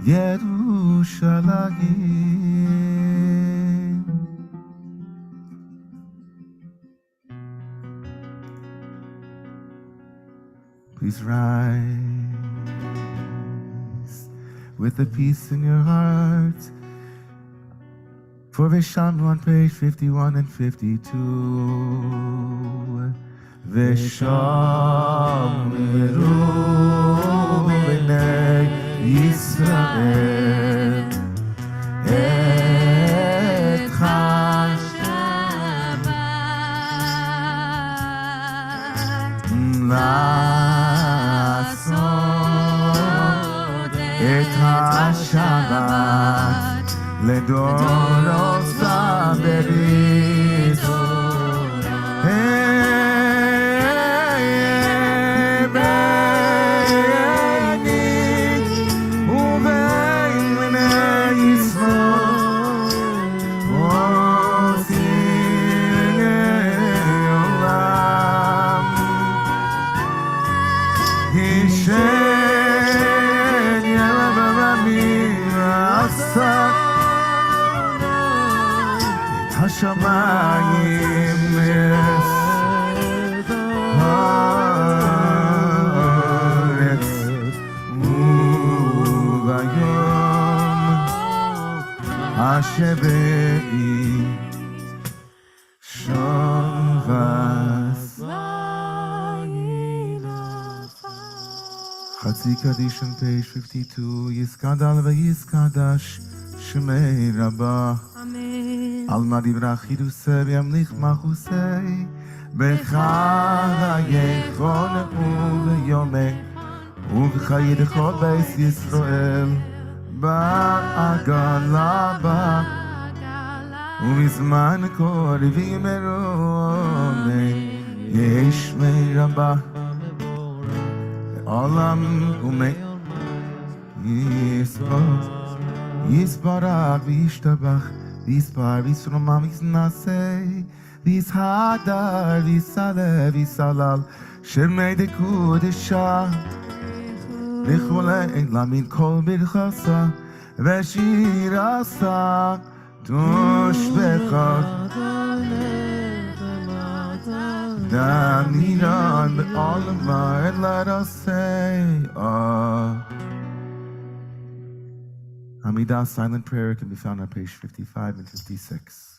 ירושלים. Please rise with the peace in your heart. For Vishanu on page 51 and 52. V'shameru b'nei Yisrael et Shabbat לעשות את השבת לדורות ברית השמיים הארץ וביום השביעי שבת חצי קדיש on page 52 יסקדל ויסקדש שמי רבה Alma divra chiruse v'yamlich machusei b'chayechon u'v'yomei u'v'chayidecho beis Yisrael ba'agala u'mizman kol v'yimeromei yesh mei rabah olam u'mei yisbarach v'yishtabach Vispar, Visromam, Visnasei, Vishadar, Visale, Visalal, Shemei de Kudisha, Vichole, Lamin Kol Birchasa, Veshirasa, Tushbecha, Damiran, Be'olama, and let us say, Amidah silent prayer can be found on page 55 and 56.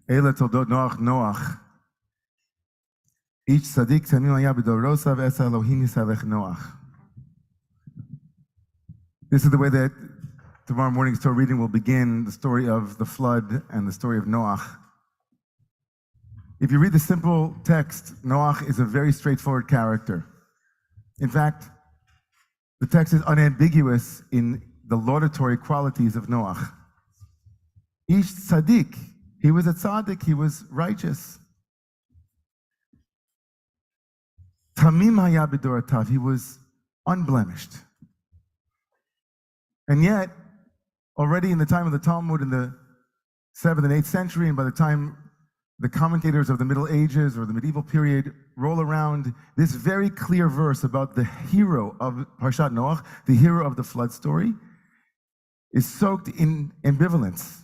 אלה תולדות נוח. איש צדיק תמים היה בדורוסה ועשה אלוהים יסלח נוח. This is the way that tomorrow morning's Torah reading will begin, the story of the flood and the story of Noach. If you read the simple text, Noach is a very straightforward character. In fact, the text is unambiguous in the laudatory qualities of Noach. Ish tzaddik, he was a tzaddik, he was righteous. Tamim haya b'doratav, he was unblemished. And yet, already in the time of the Talmud in the 7th and 8th century, and by the time the commentators of the Middle Ages or the medieval period roll around, this very clear verse about the hero of Parshat Noach, the hero of the flood story, is soaked in ambivalence.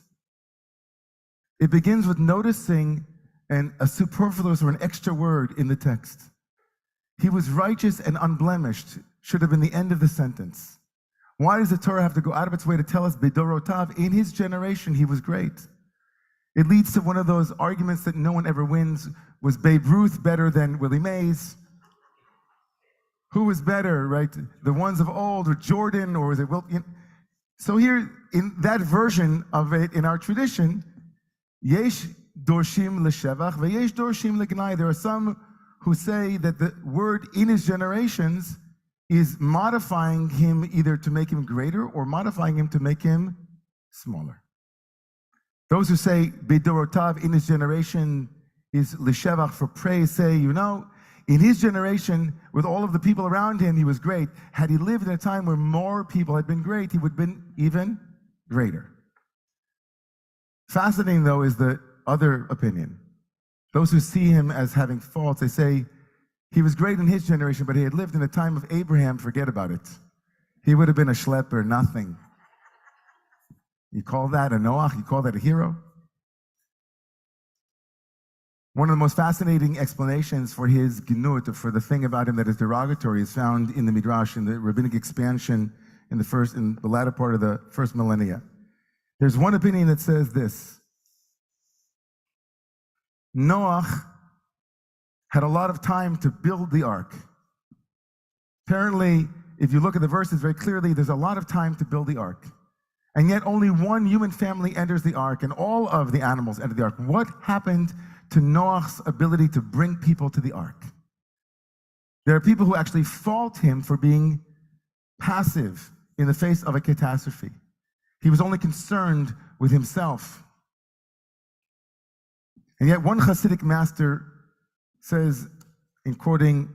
It begins with noticing a superfluous or an extra word in the text. He was righteous and unblemished, should have been the end of the sentence. Why does the Torah have to go out of its way to tell us, Bidorotav, in his generation he was great? It leads to one of those arguments that no one ever wins. Was Babe Ruth better than Willie Mays? Who was better, right? The ones of old, or Jordan, or was it Wilt? So here, in that version of it, in our tradition, Yesh dorshim l'shevach, veyesh dorshim l'gnai. There are some who say that the word in his generations is modifying him either to make him greater or modifying him to make him smaller. Those who say Bidorotav, in his generation, is l'shevach, for praise, say, in his generation, with all of the people around him, he was great. Had he lived in a time where more people had been great, he would have been even greater. Fascinating, though, is the other opinion. Those who see him as having faults, they say, he was great in his generation, but he had lived in a time of Abraham, forget about it. He would have been a schlepper, nothing. You call that a Noach? You call that a hero? One of the most fascinating explanations for his gnut, or for the thing about him that is derogatory, is found in the Midrash, in the rabbinic expansion in the latter part of the first millennia. There's one opinion that says this: Noach had a lot of time to build the ark. Apparently, if you look at the verses very clearly, there's a lot of time to build the ark. And yet only one human family enters the ark, and all of the animals enter the ark. What happened to Noach's ability to bring people to the ark? There are people who actually fault him for being passive in the face of a catastrophe. He was only concerned with himself. And yet one Hasidic master says, in quoting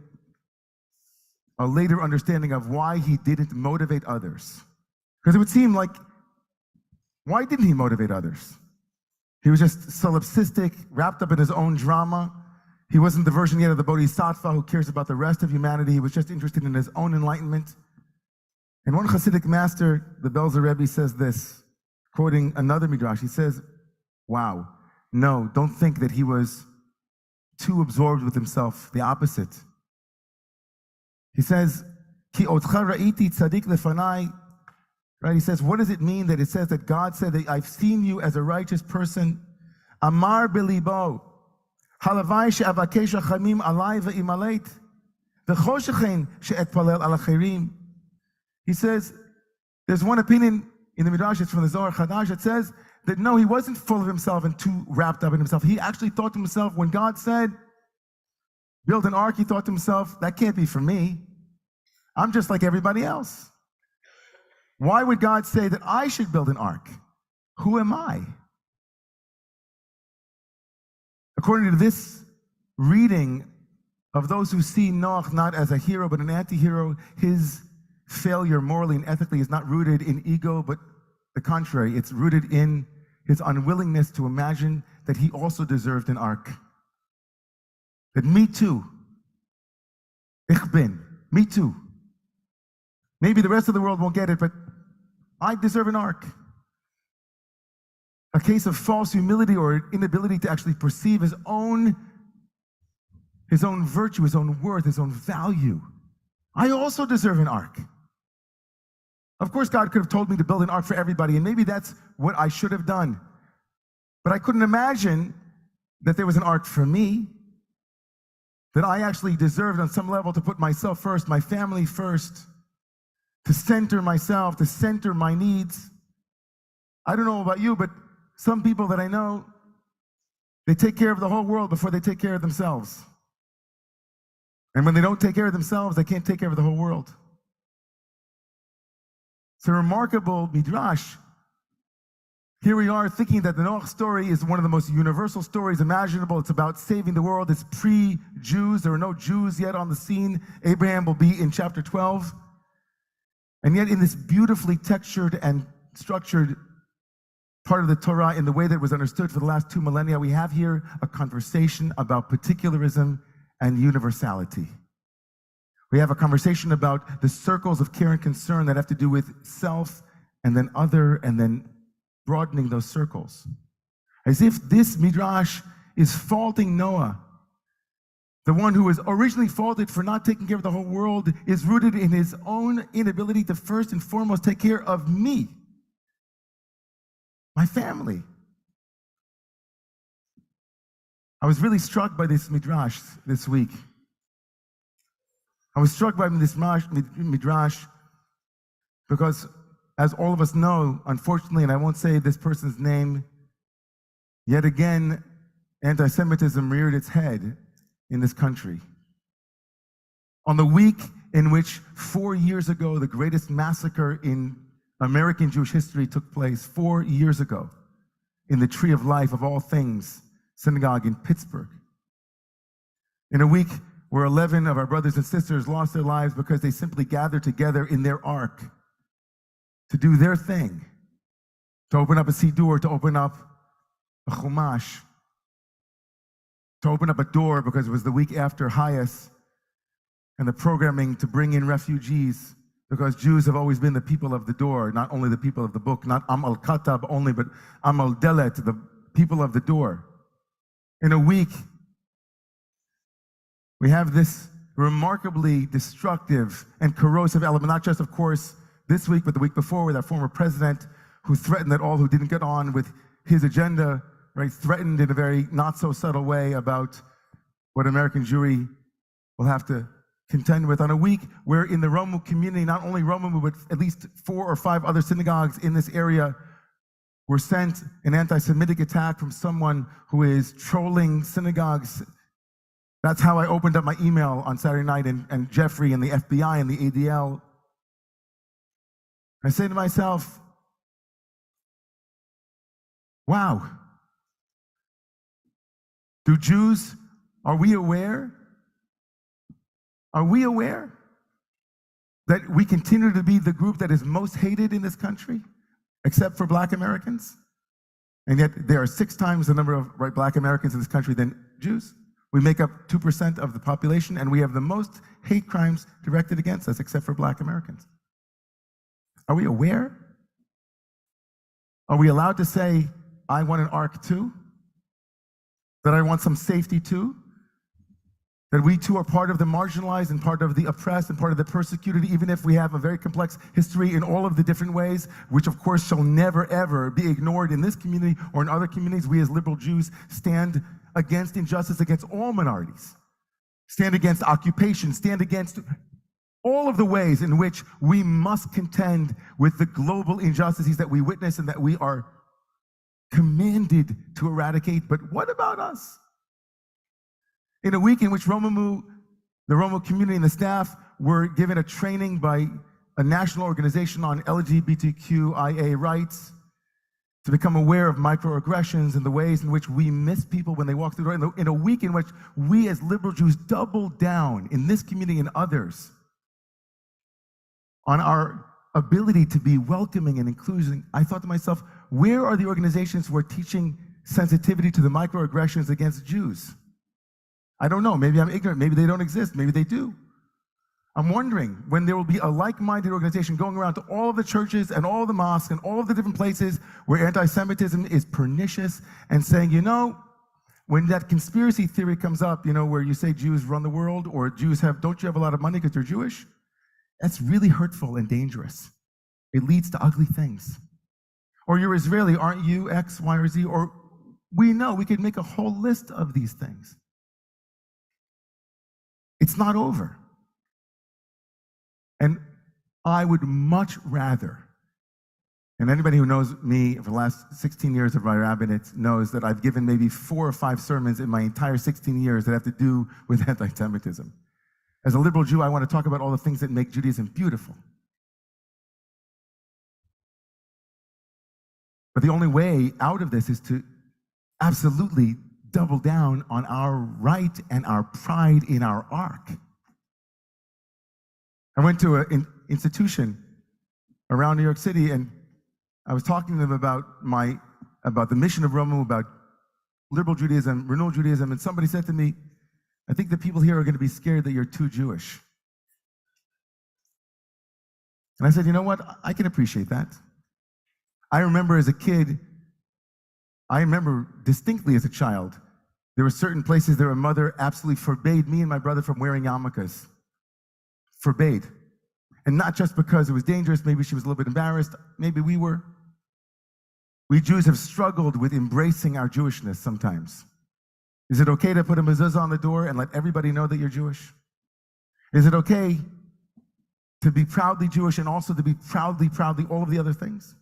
a later understanding of why he didn't motivate others. Because it would seem like, why didn't he motivate others? He was just solipsistic, wrapped up in his own drama. He wasn't the version yet of the Bodhisattva who cares about the rest of humanity. He was just interested in his own enlightenment. And one Hasidic master, the Belzer Rebbe, says this, quoting another midrash. He says, wow, no, don't think that he was too absorbed with himself. The opposite. He says, Ki otcha ra'iti tzadik lefanai. Right? He says, what does it mean that it says that God said that I've seen you as a righteous person? Amar belibo. Halavai she'avakesh rachamim alai ve'imaleit. V'choshechen she'etpalel al achirim. He says, there's one opinion in the Midrash, it's from the Zohar Chadash, it says that no, he wasn't full of himself and too wrapped up in himself. He actually thought to himself, when God said, build an ark, he thought to himself, that can't be for me. I'm just like everybody else. Why would God say that I should build an ark? Who am I? According to this reading of those who see Noach not as a hero but an anti-hero, his failure morally and ethically is not rooted in ego, but the contrary. It's rooted in his unwillingness to imagine that he also deserved an ark. That me too. Ich bin. Me too. Maybe the rest of the world won't get it, but I deserve an ark. A case of false humility or inability to actually perceive his own virtue, his own worth, his own value. I also deserve an ark. Of course, God could have told me to build an ark for everybody, and maybe that's what I should have done. But I couldn't imagine that there was an ark for me, that I actually deserved on some level to put myself first, my family first, to center myself, to center my needs. I don't know about you, but some people that I know, they take care of the whole world before they take care of themselves. And when they don't take care of themselves, they can't take care of the whole world. It's a remarkable midrash. Here we are thinking that the Noach story is one of the most universal stories imaginable. It's about saving the world. It's pre-Jews. There are no Jews yet on the scene. Abraham will be in chapter 12. And yet in this beautifully textured and structured part of the Torah, in the way that it was understood for the last 2 millennia, we have here a conversation about particularism and universality. We have a conversation about the circles of care and concern that have to do with self and then other, and then broadening those circles. As if this midrash is faulting Noah. The one who was originally faulted for not taking care of the whole world is rooted in his own inability to first and foremost take care of me, my family. I was really struck by this midrash this week. I was struck by this midrash because, as all of us know, unfortunately, and I won't say this person's name, yet again, anti-Semitism reared its head in this country. On the week in which 4 years ago, the greatest massacre in American Jewish history took place, 4 years ago, in the Tree of Life of all things, synagogue in Pittsburgh. In a week where 11 of our brothers and sisters lost their lives because they simply gathered together in their ark to do their thing, to open up a siddur, to open up a chumash, to open up a door because it was the week after Hayas, and the programming to bring in refugees, because Jews have always been the people of the door, not only the people of the book, not Am al-Katab only, but Am al-Delet, the people of the door. In a week, we have this remarkably destructive and corrosive element, not just, of course, this week, but the week before with our former president, who threatened that all who didn't get on with his agenda, right, threatened in a very not so subtle way about what American Jewry will have to contend with, on a week where in the Romemu community, not only Romemu, but at least 4 or 5 other synagogues in this area were sent an anti-Semitic attack from someone who is trolling synagogues. That's how I opened up my email on Saturday night, and Jeffrey and the FBI and the ADL. I say to myself, wow. Do Jews, are we aware? Are we aware That we continue to be the group that is most hated in this country, except for Black Americans? And yet there are 6 times the number of Black Americans in this country than Jews. We make up 2% of the population, and we have the most hate crimes directed against us, except for Black Americans. Are we aware? Are we allowed to say, I want an ark too? That I want some safety too? That we too are part of the marginalized and part of the oppressed and part of the persecuted, even if we have a very complex history in all of the different ways, which of course shall never ever be ignored in this community or in other communities. We as liberal Jews stand against injustice against all minorities, stand against occupation, stand against all of the ways in which we must contend with the global injustices that we witness and that we are commanded to eradicate. But what about us? In a week in which the Romemu community and the staff were given a training by a national organization on LGBTQIA rights to become aware of microaggressions and the ways in which we miss people when they walk through the door. In a week in which we as liberal Jews double down in this community and others on our ability to be welcoming and inclusive, I thought to myself, where are the organizations who are teaching sensitivity to the microaggressions against Jews? I don't know. Maybe I'm ignorant. Maybe they don't exist. Maybe they do. I'm wondering when there will be a like-minded organization going around to all of the churches and all of the mosques and all of the different places where anti-Semitism is pernicious and saying, you know, when that conspiracy theory comes up, you know, where you say Jews run the world or Jews don't you have a lot of money because they're Jewish? That's really hurtful and dangerous. It leads to ugly things. Or you're Israeli, aren't you X, Y, or Z? Or we know we could make a whole list of these things. It's not over. And I would much rather, and anybody who knows me for the last 16 years of my rabbinate knows that I've given maybe 4 or 5 sermons in my entire 16 years that have to do with anti-Semitism. As a liberal Jew, I want to talk about all the things that make Judaism beautiful. But the only way out of this is to absolutely double down on our right and our pride in our ark. I went to an institution around New York City, and I was talking to them about the mission of Romemu, about liberal Judaism, renewal Judaism, and somebody said to me, I think the people here are going to be scared that you're too Jewish. And I said, you know what? I can appreciate that. I remember as a kid, I remember distinctly as a child, there were certain places that my mother absolutely forbade me and my brother from wearing yarmulkes. Forbade. And not just because it was dangerous, maybe she was a little bit embarrassed, maybe we were. We Jews have struggled with embracing our Jewishness sometimes. Is it okay to put a mezuzah on the door and let everybody know that you're Jewish? Is it okay to be proudly Jewish and also to be proudly all of the other things?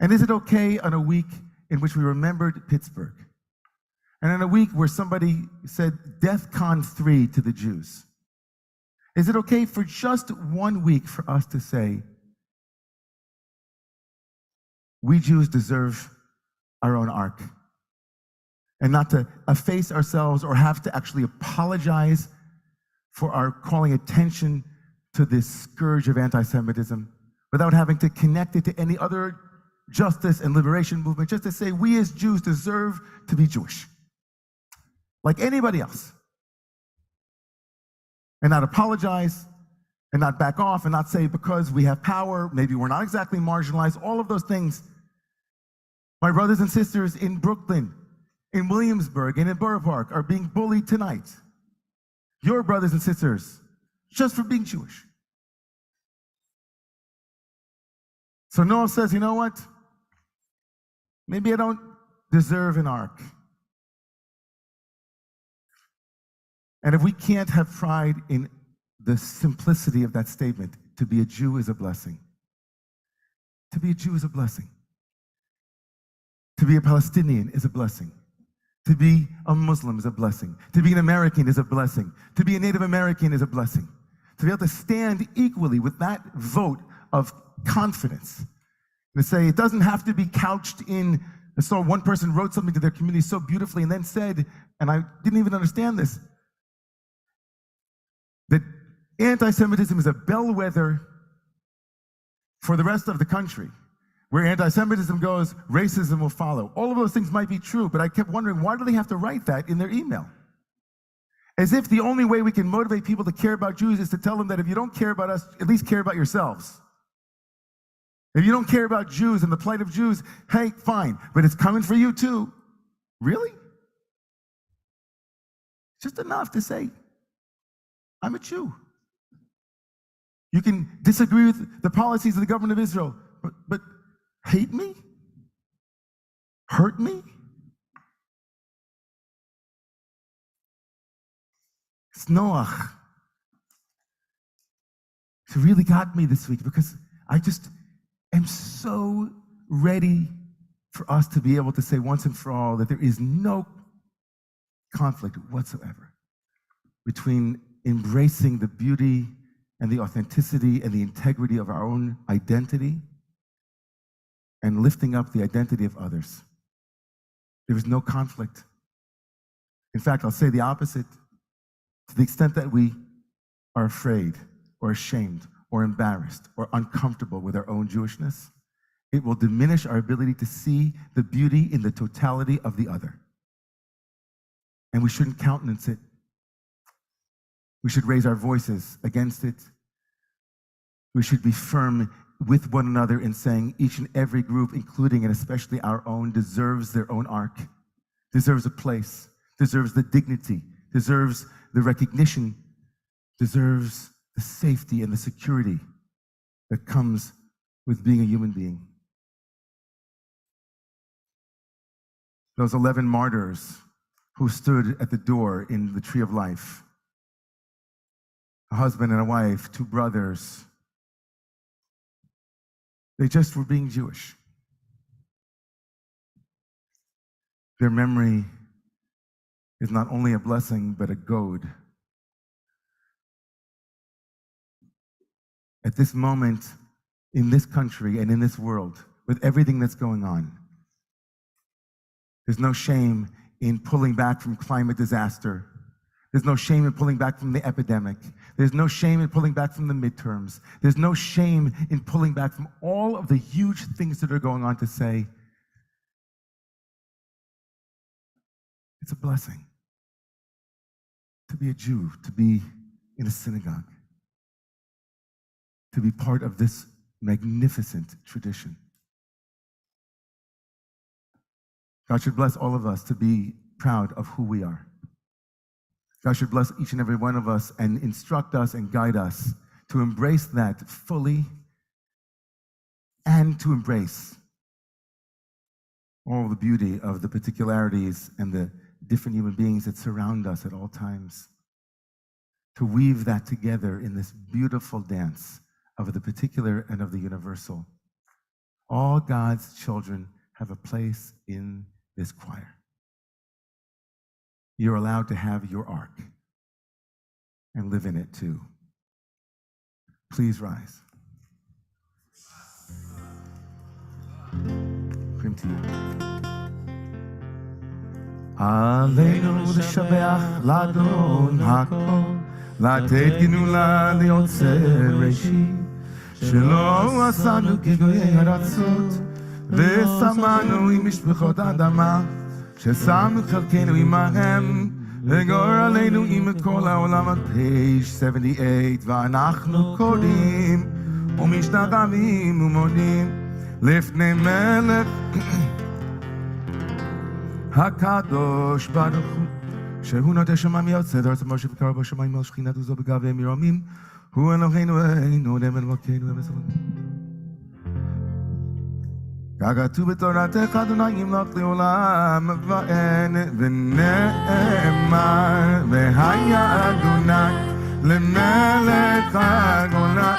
And is it okay on a week in which we remembered Pittsburgh? And in a week where somebody said DEFCON 3 to the Jews? Is it okay for just 1 week for us to say, we Jews deserve our own ark? And not to efface ourselves or have to actually apologize for our calling attention to this scourge of anti-Semitism without having to connect it to any other justice and liberation movement, just to say we as Jews deserve to be Jewish, like anybody else. And not apologize, and not back off, and not say because we have power, maybe we're not exactly marginalized, all of those things. My brothers and sisters in Brooklyn, in Williamsburg, and in Borough Park are being bullied tonight. Your brothers and sisters, just for being Jewish. So Noah says, you know what? Maybe I don't deserve an ark. And if we can't have pride in the simplicity of that statement, to be a Jew is a blessing. To be a Jew is a blessing. To be a Palestinian is a blessing. To be a Muslim is a blessing. To be an American is a blessing. To be a Native American is a blessing. To be able to stand equally with that vote of confidence. And to say it doesn't have to be couched in, so one person wrote something to their community so beautifully and then said, and I didn't even understand this, Anti-Semitism is a bellwether for the rest of the country. Where anti-Semitism goes, racism will follow. All of those things might be true, but I kept wondering, why do they have to write that in their email? As if the only way we can motivate people to care about Jews is to tell them that if you don't care about us, at least care about yourselves. If you don't care about Jews and the plight of Jews, hey, fine, but it's coming for you too. Really? Just enough to say, I'm a Jew. You can disagree with the policies of the government of Israel, but hate me? Hurt me? It's Noach. It really got me this week because I just am so ready for us to be able to say once and for all that there is no conflict whatsoever between embracing the beauty and the authenticity and the integrity of our own identity and lifting up the identity of others. There is no conflict. In fact, I'll say the opposite. To the extent that we are afraid or ashamed or embarrassed or uncomfortable with our own Jewishness, it will diminish our ability to see the beauty in the totality of the other. And we shouldn't countenance it. We should raise our voices against it. We should be firm with one another in saying each and every group, including and especially our own, deserves their own ark, deserves a place, deserves the dignity, deserves the recognition, deserves the safety and the security that comes with being a human being. Those 11 martyrs who stood at the door in the tree of life, a husband and a wife, 2 brothers, they just were being Jewish. Their memory is not only a blessing, but a goad. At this moment, in this country and in this world, with everything that's going on, there's no shame in pulling back from climate disaster. There's no shame in pulling back from the epidemic. There's no shame in pulling back from the midterms. There's no shame in pulling back from all of the huge things that are going on to say, it's a blessing to be a Jew, to be in a synagogue, to be part of this magnificent tradition. God should bless all of us to be proud of who we are. God should bless each and every one of us and instruct us and guide us to embrace that fully and to embrace all the beauty of the particularities and the different human beings that surround us at all times. To weave that together in this beautiful dance of the particular and of the universal. All God's children have a place in this choir. You're allowed to have your ark and live in it too. Please rise. Prim to you. עלינו לשבח לאדון הכל, לתת גינולה ליוצר ראשית, שלא עשנו כגויי ארצות, ושמנו עם משפחות אדמה, ששמנו חלקנו עמהם, וגור עלינו עם כל העולם על page 78, ואנחנו קוראים ומשתחווים ומודים לפני מלך הקדוש ברוך הוא, שהוא נוטה שמיים יוצא ארץ משה וקרא בשמיים על שכינתו זו בגבי מרמים, הוא אלוהינו אינו נאמן אלוקינו ומסלם. ככתוב בתורתך אדוני ימלוך לעולם ואין, ונאמר והיה אדוני למלך הגולה,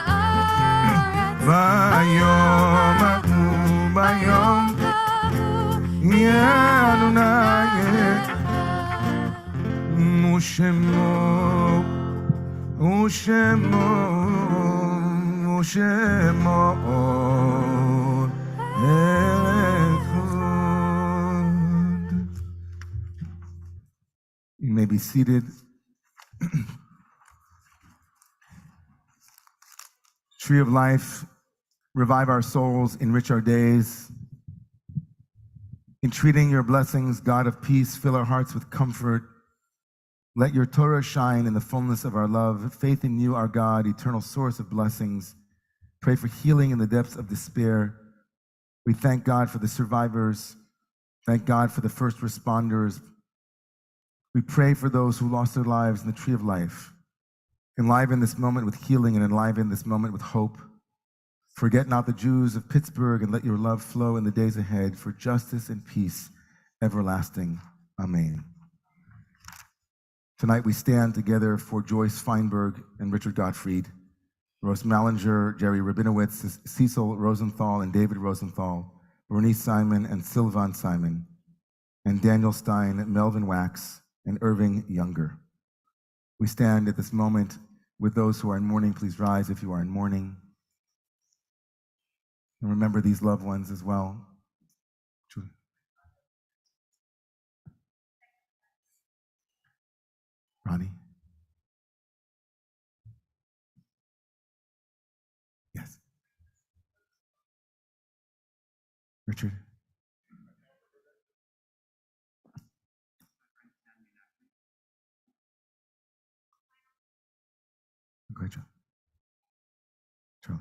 ביום ההוא ביום יהיה אדוני ושמו ושמו ושמו You may be seated. Tree of life, revive our souls, enrich our days. Entreating your blessings, God of peace, fill our hearts with comfort. Let your Torah shine in the fullness of our love. Faith in you, our God, eternal source of blessings. Pray for healing in the depths of despair. We thank God for the survivors. Thank God for the first responders. We pray for those who lost their lives in the tree of life. Enliven this moment with healing and enliven this moment with hope. Forget not the Jews of Pittsburgh, and let your love flow in the days ahead for justice and peace everlasting. Amen. Tonight we stand together for Joyce Feinberg and Richard Gottfried, Rose Mallinger, Jerry Rabinowitz, Cecil Rosenthal and David Rosenthal, Bernice Simon and Sylvan Simon, and Daniel Stein, Melvin Wax, and Irving Younger. We stand at this moment with those who are in mourning. Please rise if you are in mourning. And remember these loved ones as well. Ronnie? Yes. Richard? Great job. Charlie?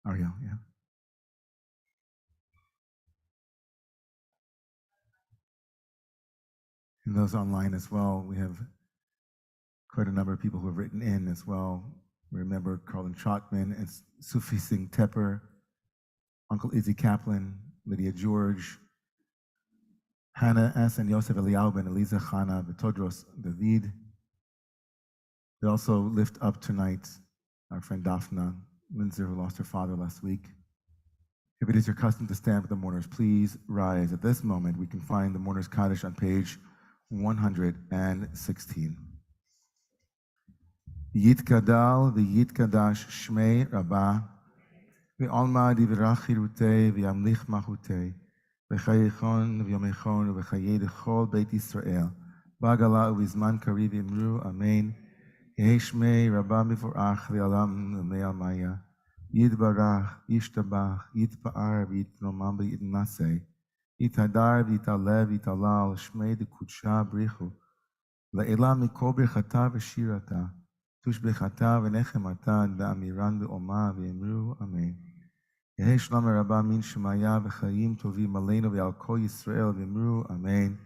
Ariel, yeah. And those online as well, we have quite a number of people who have written in as well. Remember Carlin Trotman and Sufi Singh Tepper, Uncle Izzy Kaplan, Lydia George, Hannah S. and Yosef Eliyahu ben Eliza Chana, Betodros David. We also lift up tonight our friend Daphna Windsor, who lost her father last week. If it is your custom to stand with the mourners, please rise. At this moment, we can find the mourners' kaddish on page 116. Yitkadal v'yitkadash shmei Rabbah v'alma divrach chirutei v'yamlich machutei v'chayichon v'yomechon v'chayei d'chol Beit Yisrael b'agala u'vizman kariv imru amen. Yehi shmei Rabbah mivorach v'alam l'mei almaya yidbarach yishtabach yitpa'ar v'yitnomam v'yitnaseh yithadar v'yitalev v'yitalal shmei d'kudsha brichu la'elam mikol birchata v'shirata tushbechata v'nechemata da'amiran v'oma v'yemru amen. Yehi shalom Rabbah min shemaya v'chayim tovim aleinu v'al kol Yisrael v'yemru amen.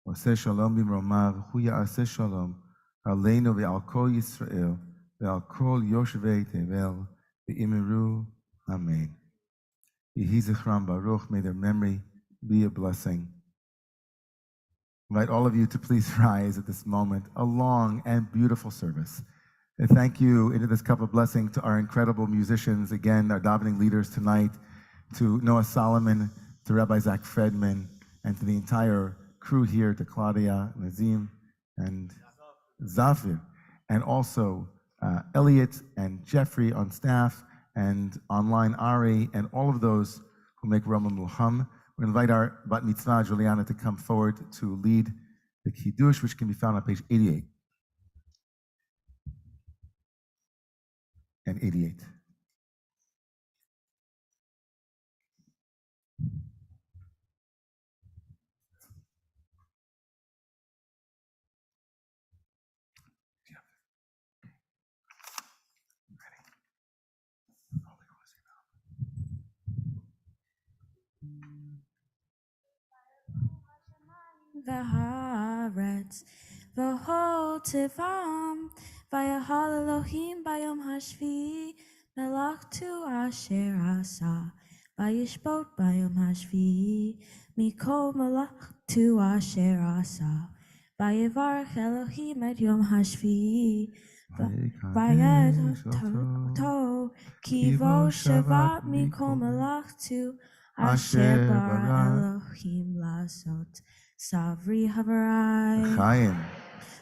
Oseh shalom b'mromav hu ya'aseh shalom aleinu v'al kol Yisrael v'al kol yoshvei tevel v'yemru amen. Yehi zichram baruch, may their memory be a blessing. Invite all of you to please rise at this moment. A long and beautiful service. And thank you into this cup of blessing to our incredible musicians, again, our davening leaders tonight, to Noah Solomon, to Rabbi Zach Fredman, and to the entire crew here, to Claudia, Nazim, and Zafir, and also Elliot and Jeffrey on staff, and online Ari, and all of those who make Romemu hum. We invite our bat mitzvah, Juliana, to come forward to lead the kiddush, which can be found on page 88 and 88. V'haaretz v'hol tivam v'yahal Elohim bayom hashvi melachtu asher asa v'yishbot bayom hashvi mikol melachtu asher asa v'yivarech Elohim et yom hashvi v'yed to kivo shavat mikol melachtu asher bara Elohim lasot Savri Havarai Chaim.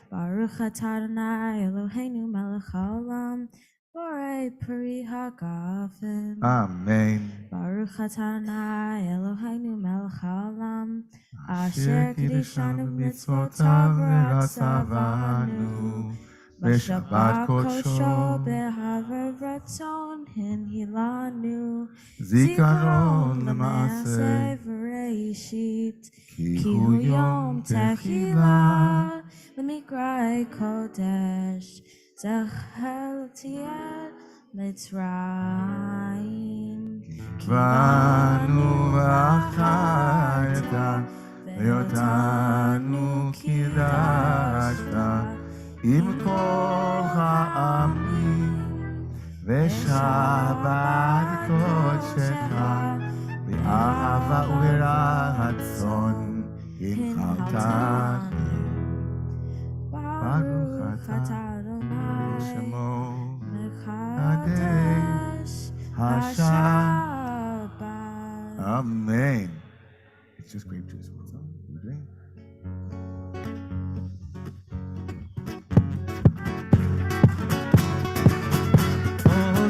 Baruch atah Adonai Eloheinu melech haolam Borei Peri Hagavim. Amen. Baruch Adonai Eloheinu melech haolam, asher kiddushanu b'mitzvotav v'ratzavanu. B'Shabbat kodsho b'haver ratzon hinhilanu. Zikaron l'maaseh v'reishit, ki ki hu yom techila l'mikrai kodesh. Zechel tiyat Mitzrayim. Vanu v'achayta ve'otanu kidashta im kol ha'amim ve'shabbat kodshecha be'ahava u'beratzon hinchaltani. Baruch atah Shemo kaddish Hashabbat. Amen. It's just grape juice. What's up? You drink? Amen.